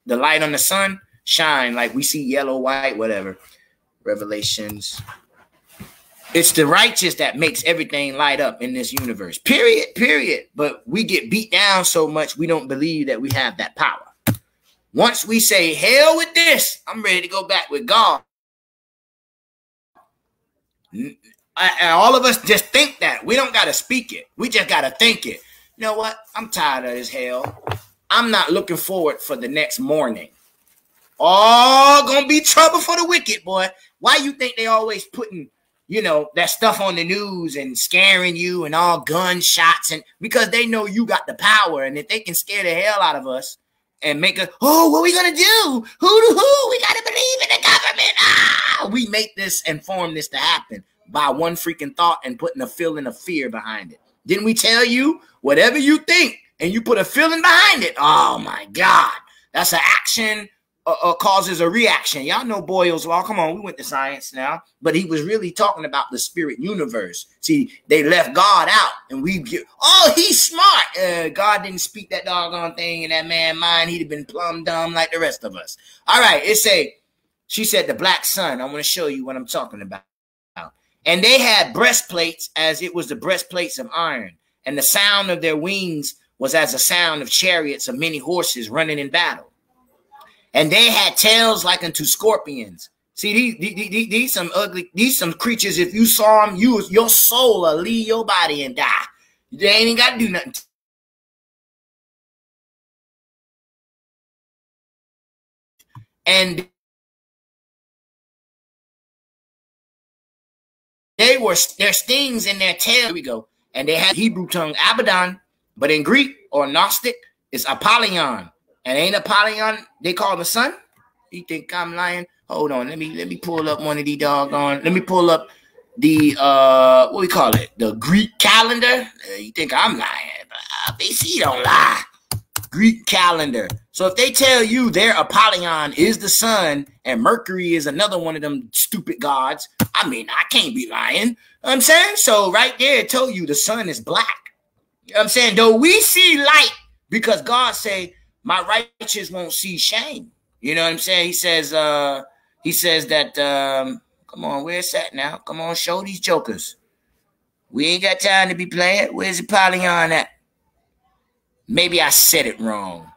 Speaker 1: The light on the sun shine like we see yellow, white, whatever. Revelations. It's the righteous that makes everything light up in this universe. Period. But we get beat down so much we don't believe that we have that power. Once we say, hell with this, I'm ready to go back with God. And all of us just think that. We don't got to speak it. We just got to think it. You know what? I'm tired of this hell. I'm not looking forward for the next morning. Oh, gonna be trouble for the wicked, boy. Why you think they always putting, you know, that stuff on the news and scaring you and all gunshots, and because they know you got the power, and if they can scare the hell out of us and make us, oh, what are we gonna do? Who? We gotta believe in the government. Ah, we make this and form this to happen by one freaking thought and putting a feeling of fear behind it. Didn't we tell you, whatever you think and you put a feeling behind it? Oh my God, that's an action. Causes a reaction. Y'all know Boyle's law. Come on, we went to science now. But he was really talking about the spirit universe. See, they left God out, and we get, oh, he's smart. God didn't speak that doggone thing in that man's mind. He'd have been plumb dumb like the rest of us. All right, she said the black sun. I want to show you what I'm talking about. And they had breastplates as it was the breastplates of iron, and the sound of their wings was as the sound of chariots of many horses running in battle. And they had tails like unto scorpions. See, these some ugly, these some creatures. If you saw them, your soul will leave your body and die. They ain't got to do nothing. And their stings in their tail. Here we go. And they had Hebrew tongue Abaddon, but in Greek or Gnostic it's Apollyon. And ain't Apollyon they call the sun? You think I'm lying? Hold on, let me pull up one of these doggone. Let me pull up the what we call it, the Greek calendar. You think I'm lying? BC don't lie. Greek calendar. So if they tell you their Apollyon is the sun and Mercury is another one of them stupid gods, I mean, I can't be lying. You know what I'm saying? So right there, it told you the sun is black. You know what I'm saying? Though we see light because God say, my righteous won't see shame. You know what I'm saying? He says that, come on, where's that now? Come on, show these jokers. We ain't got time to be playing. Where's Apollyon at? Maybe I said it wrong.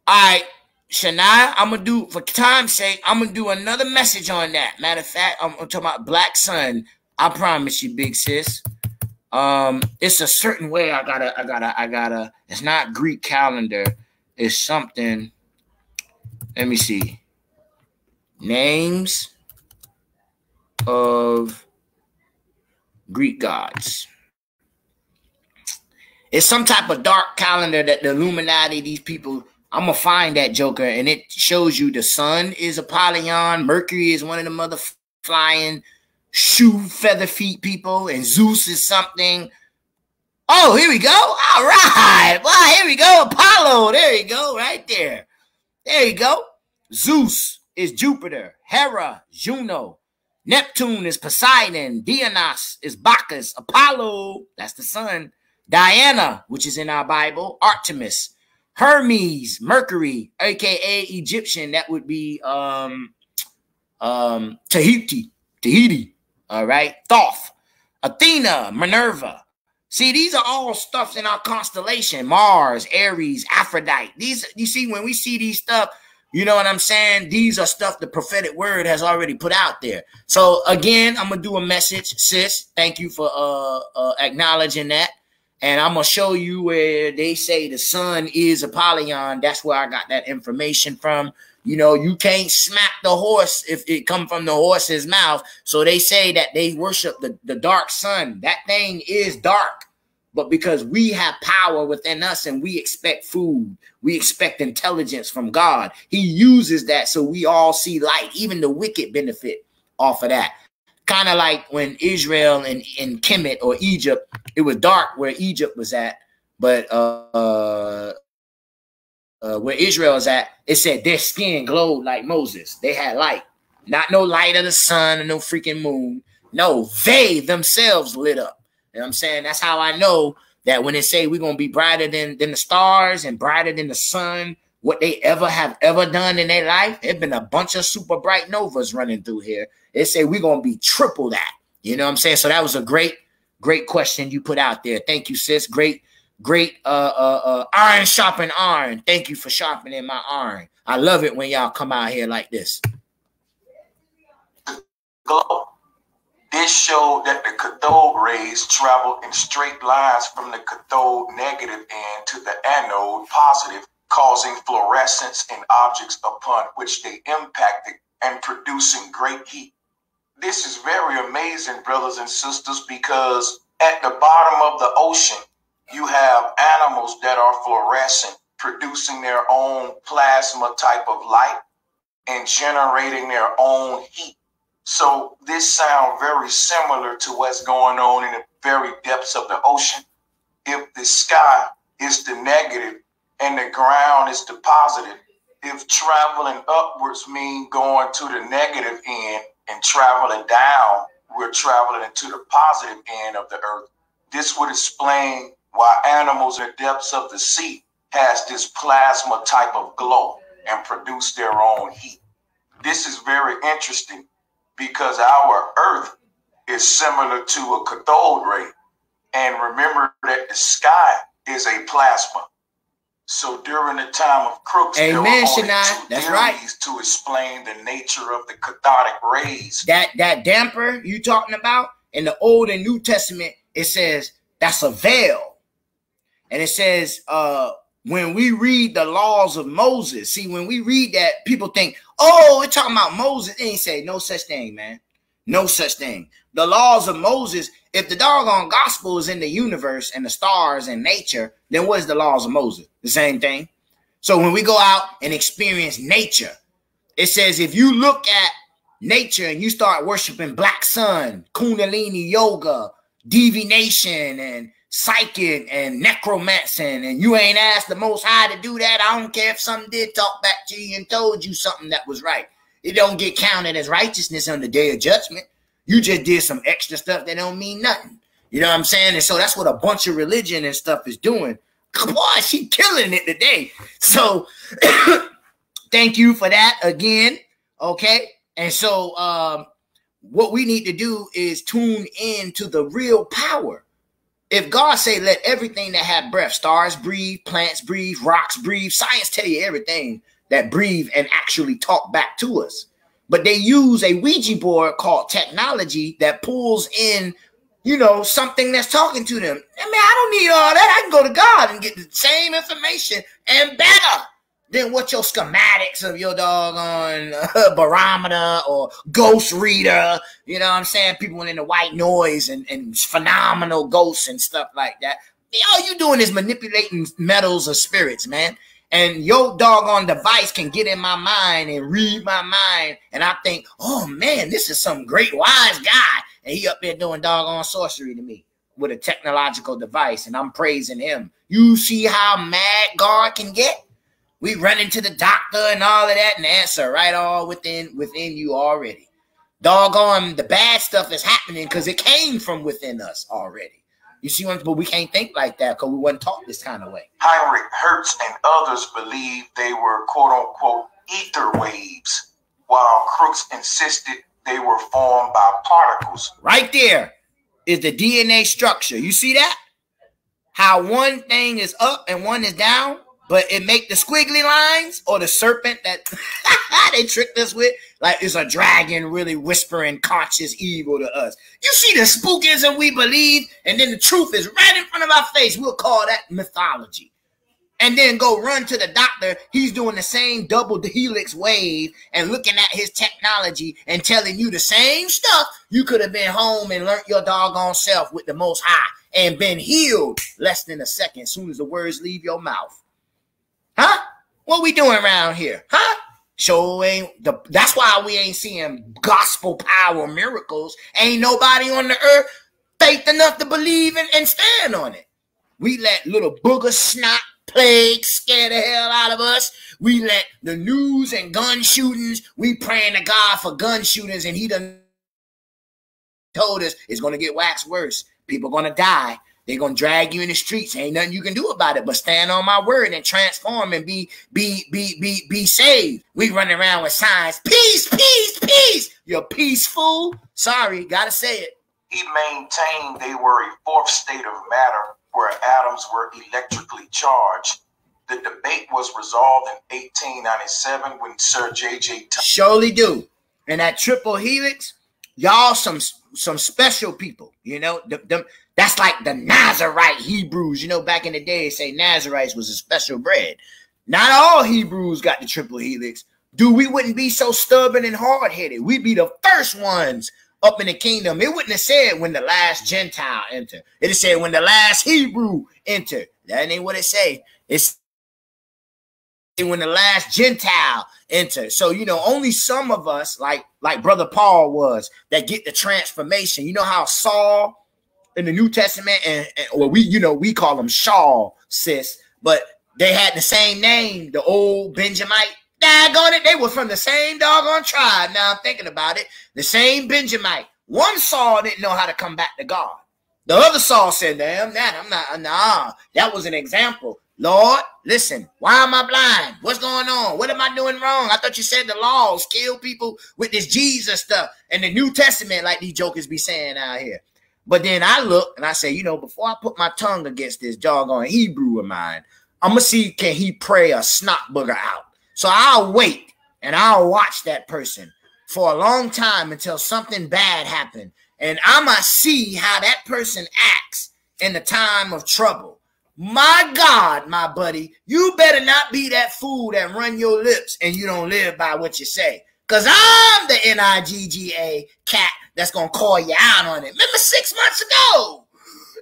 Speaker 1: All right, Shania, I'm going to do, for time's sake, I'm going to do another message on that. Matter of fact, I'm talking about black sun. I promise you, big sis. It's a certain way I gotta, it's not Greek calendar. It's something. Let me see. Names of Greek gods. It's some type of dark calendar that the Illuminati, these people, I'm going to find that joker, and it shows you the sun is Apollyon, Mercury is one of the mother flying shoe feather feet people, and Zeus is something. Oh, here we go. All right. Well, here we go. Apollo. There you go. Right there. There you go. Zeus is Jupiter. Hera, Juno. Neptune is Poseidon. Dionysus is Bacchus. Apollo, that's the sun. Diana, which is in our Bible. Artemis. Hermes, Mercury, a.k.a. Egyptian. That would be Tahiti. All right. Thoth. Athena, Minerva. See, these are all stuff in our constellation. Mars, Aries, Aphrodite. These, you see, when we see these stuff, you know what I'm saying? These are stuff the prophetic word has already put out there. So again, I'm going to do a message, sis. Thank you for acknowledging that. And I'm going to show you where they say the sun is Apollyon. That's where I got that information from. You know, you can't smack the horse if it come from the horse's mouth. So they say that they worship the dark sun. That thing is dark. But because we have power within us and we expect food, we expect intelligence from God, he uses that so we all see light. Even the wicked benefit off of that. Kind of like when Israel and in Kemet or Egypt, it was dark where Egypt was at. But where Israel is at, it said their skin glowed like Moses. They had light. Not no light of the sun or no freaking moon. No, they themselves lit up. You know what I'm saying? That's how I know that when they say we're going to be brighter than the stars and brighter than the sun, what they have ever done in their life, there's been a bunch of super bright novas running through here. They say we're going to be triple that. You know what I'm saying? So that was a great question you put out there. Thank you, sis. Great iron sharpen iron. Thank you for sharpening my iron. I love it when y'all come out here like this.
Speaker 2: This showed that the cathode rays travel in straight lines from the cathode negative end to the anode positive, causing fluorescence in objects upon which they impacted and producing great heat. This is very amazing, brothers and sisters, because at the bottom of the ocean, you have animals that are fluorescent, producing their own plasma type of light and generating their own heat. So this sounds very similar to what's going on in the very depths of the ocean. If the sky is the negative and the ground is the positive, if traveling upwards mean going to the negative end and traveling down, we're traveling into the positive end of the earth. This would explain why animals in the depths of the sea has this plasma type of glow and produce their own heat. This is very interesting because our earth is similar to a cathode ray. And remember that the sky is a plasma. So during the time of Crookes, there were only two theories to explain the nature of the cathodic rays.
Speaker 1: That damper you talking about in the Old and New Testament, it says that's a veil. And it says when we read the laws of Moses, see, when we read that, people think, oh, we're talking about Moses. They ain't say no such thing, man. No such thing. The laws of Moses, if the doggone gospel is in the universe and the stars and nature, then what is the laws of Moses? The same thing. So when we go out and experience nature, it says if you look at nature and you start worshiping black sun, kundalini yoga, divination and psychic and necromancing, and you ain't asked the Most High to do that, I don't care if something did talk back to you and told you something that was right. It don't get counted as righteousness on the day of judgment. You just did some extra stuff that don't mean nothing. You know what I'm saying? And so that's what a bunch of religion and stuff is doing. Boy, she killing it today. So thank you for that again. Okay. And so what we need to do is tune in to the real power. If God say, let everything that have breath, stars breathe, plants breathe, rocks breathe, science tell you everything that breathe and actually talk back to us. But they use a Ouija board called technology that pulls in, you know, something that's talking to them. I mean, I don't need all that. I can go to God and get the same information and better than what your schematics of your doggone barometer or ghost reader, you know what I'm saying? People in the white noise and phenomenal ghosts and stuff like that. All you doing is manipulating metals or spirits, man. And your doggone device can get in my mind and read my mind. And I think, oh, man, this is some great wise guy. And he up there doing doggone sorcery to me with a technological device. And I'm praising him. You see how mad God can get? We run into the doctor and all of that and the answer right all within you already. Doggone, the bad stuff is happening because it came from within us already. You see what? But we can't think like that because we weren't taught this kind of way.
Speaker 2: Heinrich Hertz and others believed they were quote unquote ether waves, while Crookes insisted they were formed by particles.
Speaker 1: Right there is the DNA structure. You see that? How one thing is up and one is down, but it make the squiggly lines or the serpent that they tricked us with. Like it's a dragon really whispering conscious evil to us. You see the spookism we believe, and then the truth is right in front of our face. We'll call that mythology. And then go run to the doctor. He's doing the same double helix wave and looking at his technology and telling you the same stuff. You could have been home and learned your doggone self with the Most High and been healed less than a second as soon as the words leave your mouth. Huh? What we doing around here? Huh? That's why we ain't seeing gospel power miracles. Ain't nobody on the earth faith enough to believe and stand on it. We let little booger snot plague scare the hell out of us. We let the news and gun shootings. We praying to God for gun shootings, and he done told us it's going to get waxed worse. People going to die. They're going to drag you in the streets. Ain't nothing you can do about it but stand on my word and transform and be saved. We running around with signs. Peace, peace, peace. You're peaceful. Sorry, got to say it.
Speaker 2: He maintained they were a fourth state of matter where atoms were electrically charged. The debate was resolved in 1897 when Sir J.J.
Speaker 1: Surely do. And that triple helix, y'all some special people, you know, that's like the Nazarite Hebrews. You know, back in the day, they say Nazarites was a special bread. Not all Hebrews got the triple helix. Dude, we wouldn't be so stubborn and hard-headed. We'd be the first ones up in the kingdom, it wouldn't have said when the last Gentile entered. It said when the last Hebrew entered. That ain't what it say. It's when the last Gentile entered. So, you know, only some of us, like Brother Paul was, that get the transformation. You know how Saul in the New Testament, or we call him Shaul, sis, but they had the same name, the old Benjamite. Daggone it, they were from the same doggone tribe. Now I'm thinking about it. The same Benjamite. One Saul didn't know how to come back to God. The other Saul said, damn, I'm not, nah, that was an example. Lord, listen, why am I blind? What's going on? What am I doing wrong? I thought you said the laws kill people with this Jesus stuff and the New Testament, like these jokers be saying out here. But then I look and I say, you know, before I put my tongue against this doggone Hebrew of mine, I'm going to see, can he pray a snot booger out? So I'll wait and I'll watch that person for a long time until something bad happened. And I'm going to see how that person acts in the time of trouble. My God, my buddy, you better not be that fool that run your lips and you don't live by what you say. Because I'm the NIGGA cat that's going to call you out on it. Remember 6 months ago?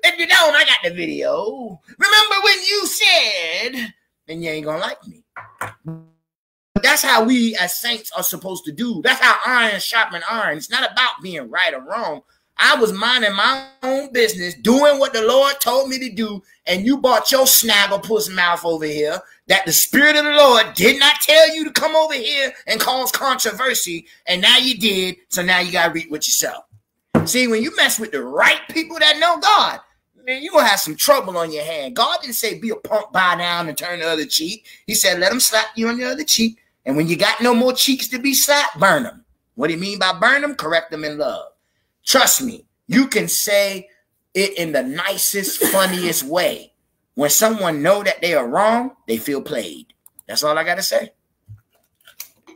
Speaker 1: If you don't, I got the video. Remember when you said, then you ain't going to like me. That's how we as saints are supposed to do. That's how iron sharpen iron. It's not about being right or wrong. I was minding my own business, doing what the Lord told me to do, and you brought your snagglepuss mouth over here that the Spirit of the Lord did not tell you to come over here and cause controversy, and now you did, so now you got to reap with yourself. See, when you mess with the right people that know God, man, you're going to have some trouble on your hand. God didn't say be a punk, bow down, and turn the other cheek. He said let them slap you on the other cheek, and when you got no more cheeks to be slapped, burn them. What do you mean by burn them? Correct them in love. Trust me, you can say it in the nicest, funniest way. When someone know that they are wrong, they feel played. That's all I got to say.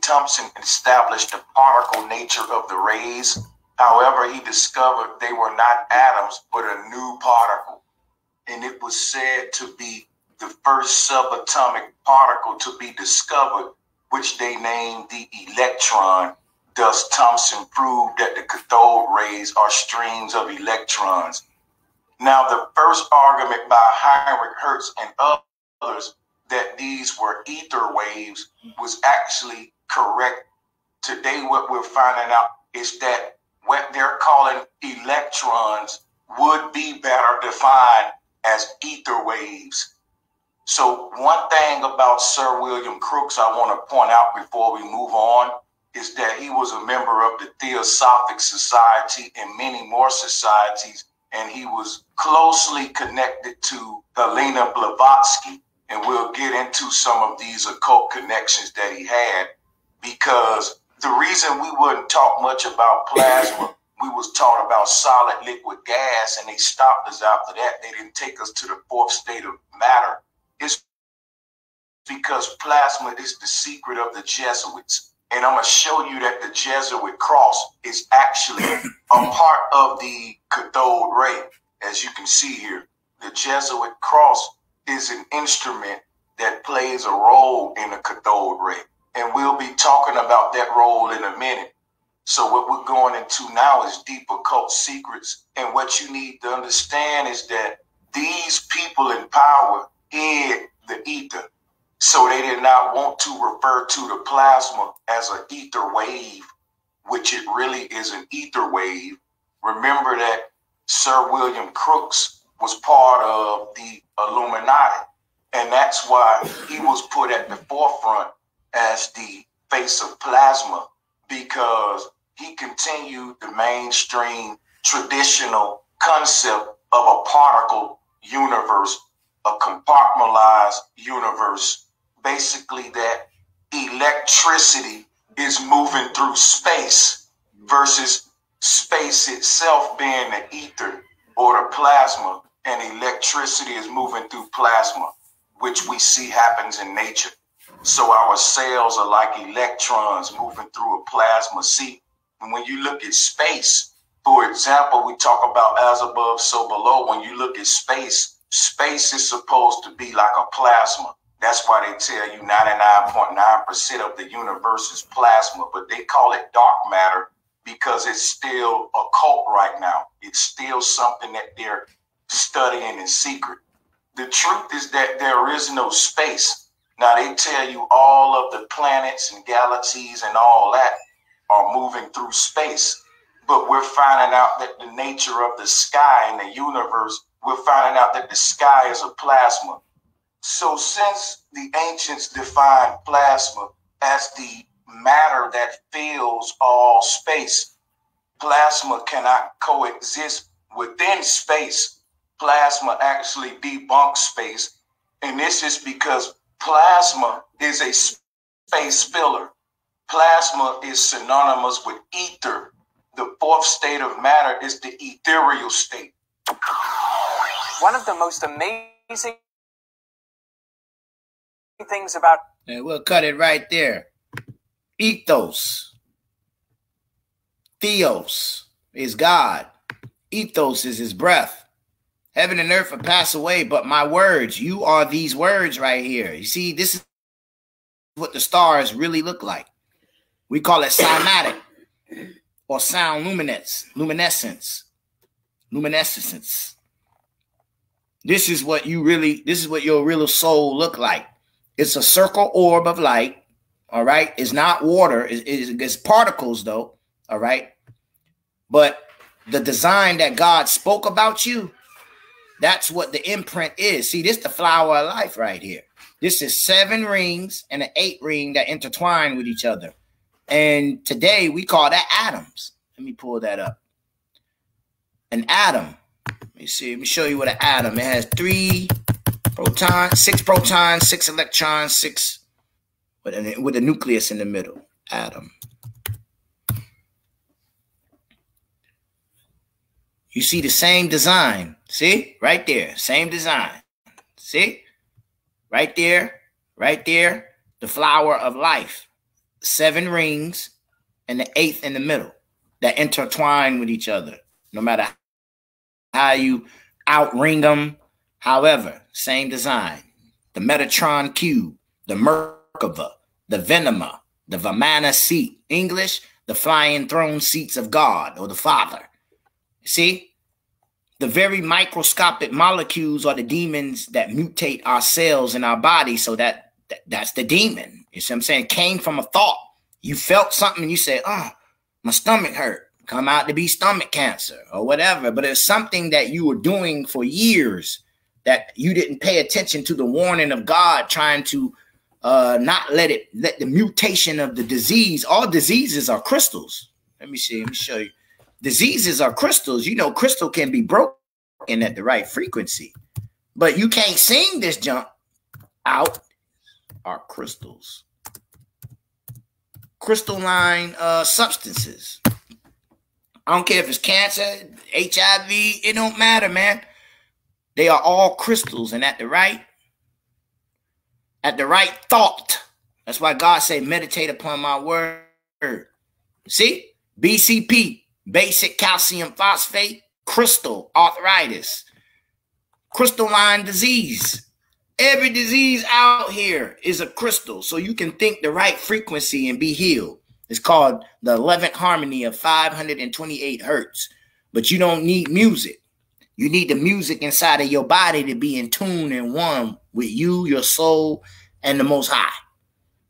Speaker 2: Thompson established the particle nature of the rays. However, he discovered they were not atoms, but a new particle. And it was said to be the first subatomic particle to be discovered, which they named the electron. Thus, Thompson proved that the cathode rays are streams of electrons. Now, the first argument by Heinrich Hertz and others that these were ether waves was actually correct. Today, what we're finding out is that what they're calling electrons would be better defined as ether waves. So one thing about Sir William Crookes I want to point out before we move on is that he was a member of the Theosophic Society and many more societies, and he was closely connected to Helena Blavatsky. And we'll get into some of these occult connections that he had, because the reason we wouldn't talk much about plasma, we was taught about solid, liquid, gas, and they stopped us after that. They didn't take us to the fourth state of matter. It's because plasma is the secret of the Jesuits. And I'm going to show you that the Jesuit cross is actually a part of the cathode ray. As you can see here, the Jesuit cross is an instrument that plays a role in the cathode ray. And we'll be talking about that role in a minute. So what we're going into now is deep occult secrets. And what you need to understand is that these people in power hid the ether. So they did not want to refer to the plasma as an ether wave, which it really is an ether wave. Remember that Sir William Crookes was part of the Illuminati, and that's why he was put at the forefront as the face of plasma, because he continued the mainstream traditional concept of a particle universe, a compartmentalized universe. Basically, that electricity is moving through space versus space itself being the ether or the plasma, and electricity is moving through plasma, which we see happens in nature. So our cells are like electrons moving through a plasma. See, and when you look at space, for example, we talk about as above, so below. When you look at space, space is supposed to be like a plasma. That's why they tell you 99.9% of the universe is plasma, but they call it dark matter because it's still a cult right now. It's still something that they're studying in secret. The truth is that there is no space. Now, they tell you all of the planets and galaxies and all that are moving through space, but we're finding out that the nature of the sky and the universe, we're finding out that the sky is a plasma. So since the ancients defined plasma as the matter that fills all space, plasma cannot coexist within space. Plasma actually debunks space. And this is because plasma is a space filler. Plasma is synonymous with ether. The fourth state of matter is the ethereal state.
Speaker 3: One of the most amazing things about...
Speaker 1: And we'll cut it right there. Ethos. Theos is God. Ethos is his breath. Heaven and earth will pass away, but my words, you are these words right here. You see, this is what the stars really look like. We call it cymatic or sound luminescence. This is what your real soul look like. It's a circle orb of light. All right. It's not water. It's particles though. All right. But the design that God spoke about you, that's what the imprint is. See, this is the flower of life right here. This is 7 rings and an 8 ring that intertwine with each other. And today we call that atoms. Let me pull that up. An atom. Let me see. Let me show you what an atom. It has 6 protons, 6 electrons, 6 with a nucleus in the middle. Atom. You see the same design. See? Right there. Same design. See? Right there. Right there. The flower of life. 7 rings and the 8th in the middle that intertwine with each other. No matter how you outring them. However, same design. The Metatron cube. The Merkaba. The Venema. The Vamana seat. English, the flying throne seats of God or the Father. See, the very microscopic molecules are the demons that mutate our cells in our body. So that's the demon. You see what I'm saying? Came from a thought. You felt something and you said, oh, my stomach hurt. Come out to be stomach cancer or whatever. But it's something that you were doing for years that you didn't pay attention to the warning of God, trying to not let the mutation of the disease. All diseases are crystals. Let me see. Let me show you. Diseases are crystals. You know, crystal can be broken at the right frequency, but you can't sing this junk out. Are crystals. Crystalline substances. I don't care if it's cancer, HIV, it don't matter, man. They are all crystals, and at the right thought. That's why God said, meditate upon my word. See? BCP. Basic calcium phosphate, crystal arthritis, crystalline disease. Every disease out here is a crystal. So you can think the right frequency and be healed. It's called the 11th harmony of 528 hertz. But you don't need music. You need the music inside of your body to be in tune and one with you, your soul, and the Most High.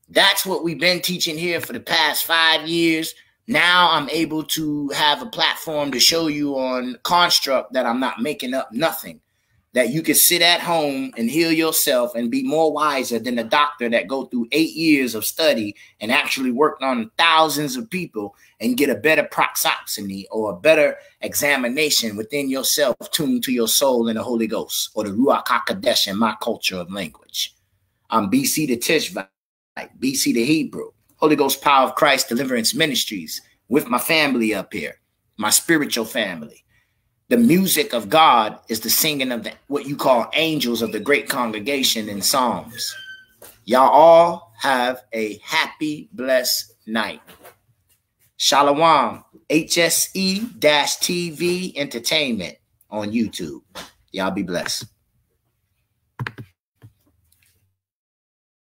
Speaker 1: That's what we've been teaching here for the past 5 years. Now I'm able to have a platform to show you on construct that I'm not making up nothing, that you can sit at home and heal yourself and be more wiser than a doctor that go through 8 years of study and actually worked on thousands of people and get a better proxoxeny or a better examination within yourself tuned to your soul and the Holy Ghost or the Ruach HaKodesh in my culture of language. I'm BC the Tishvite, BC the Hebrew. Holy Ghost Power of Christ Deliverance Ministries with my family up here, my spiritual family. The music of God is the singing of what you call angels of the great congregation in Psalms. Y'all all have a happy, blessed night. Shalom, HSE-TV Entertainment on YouTube. Y'all be blessed.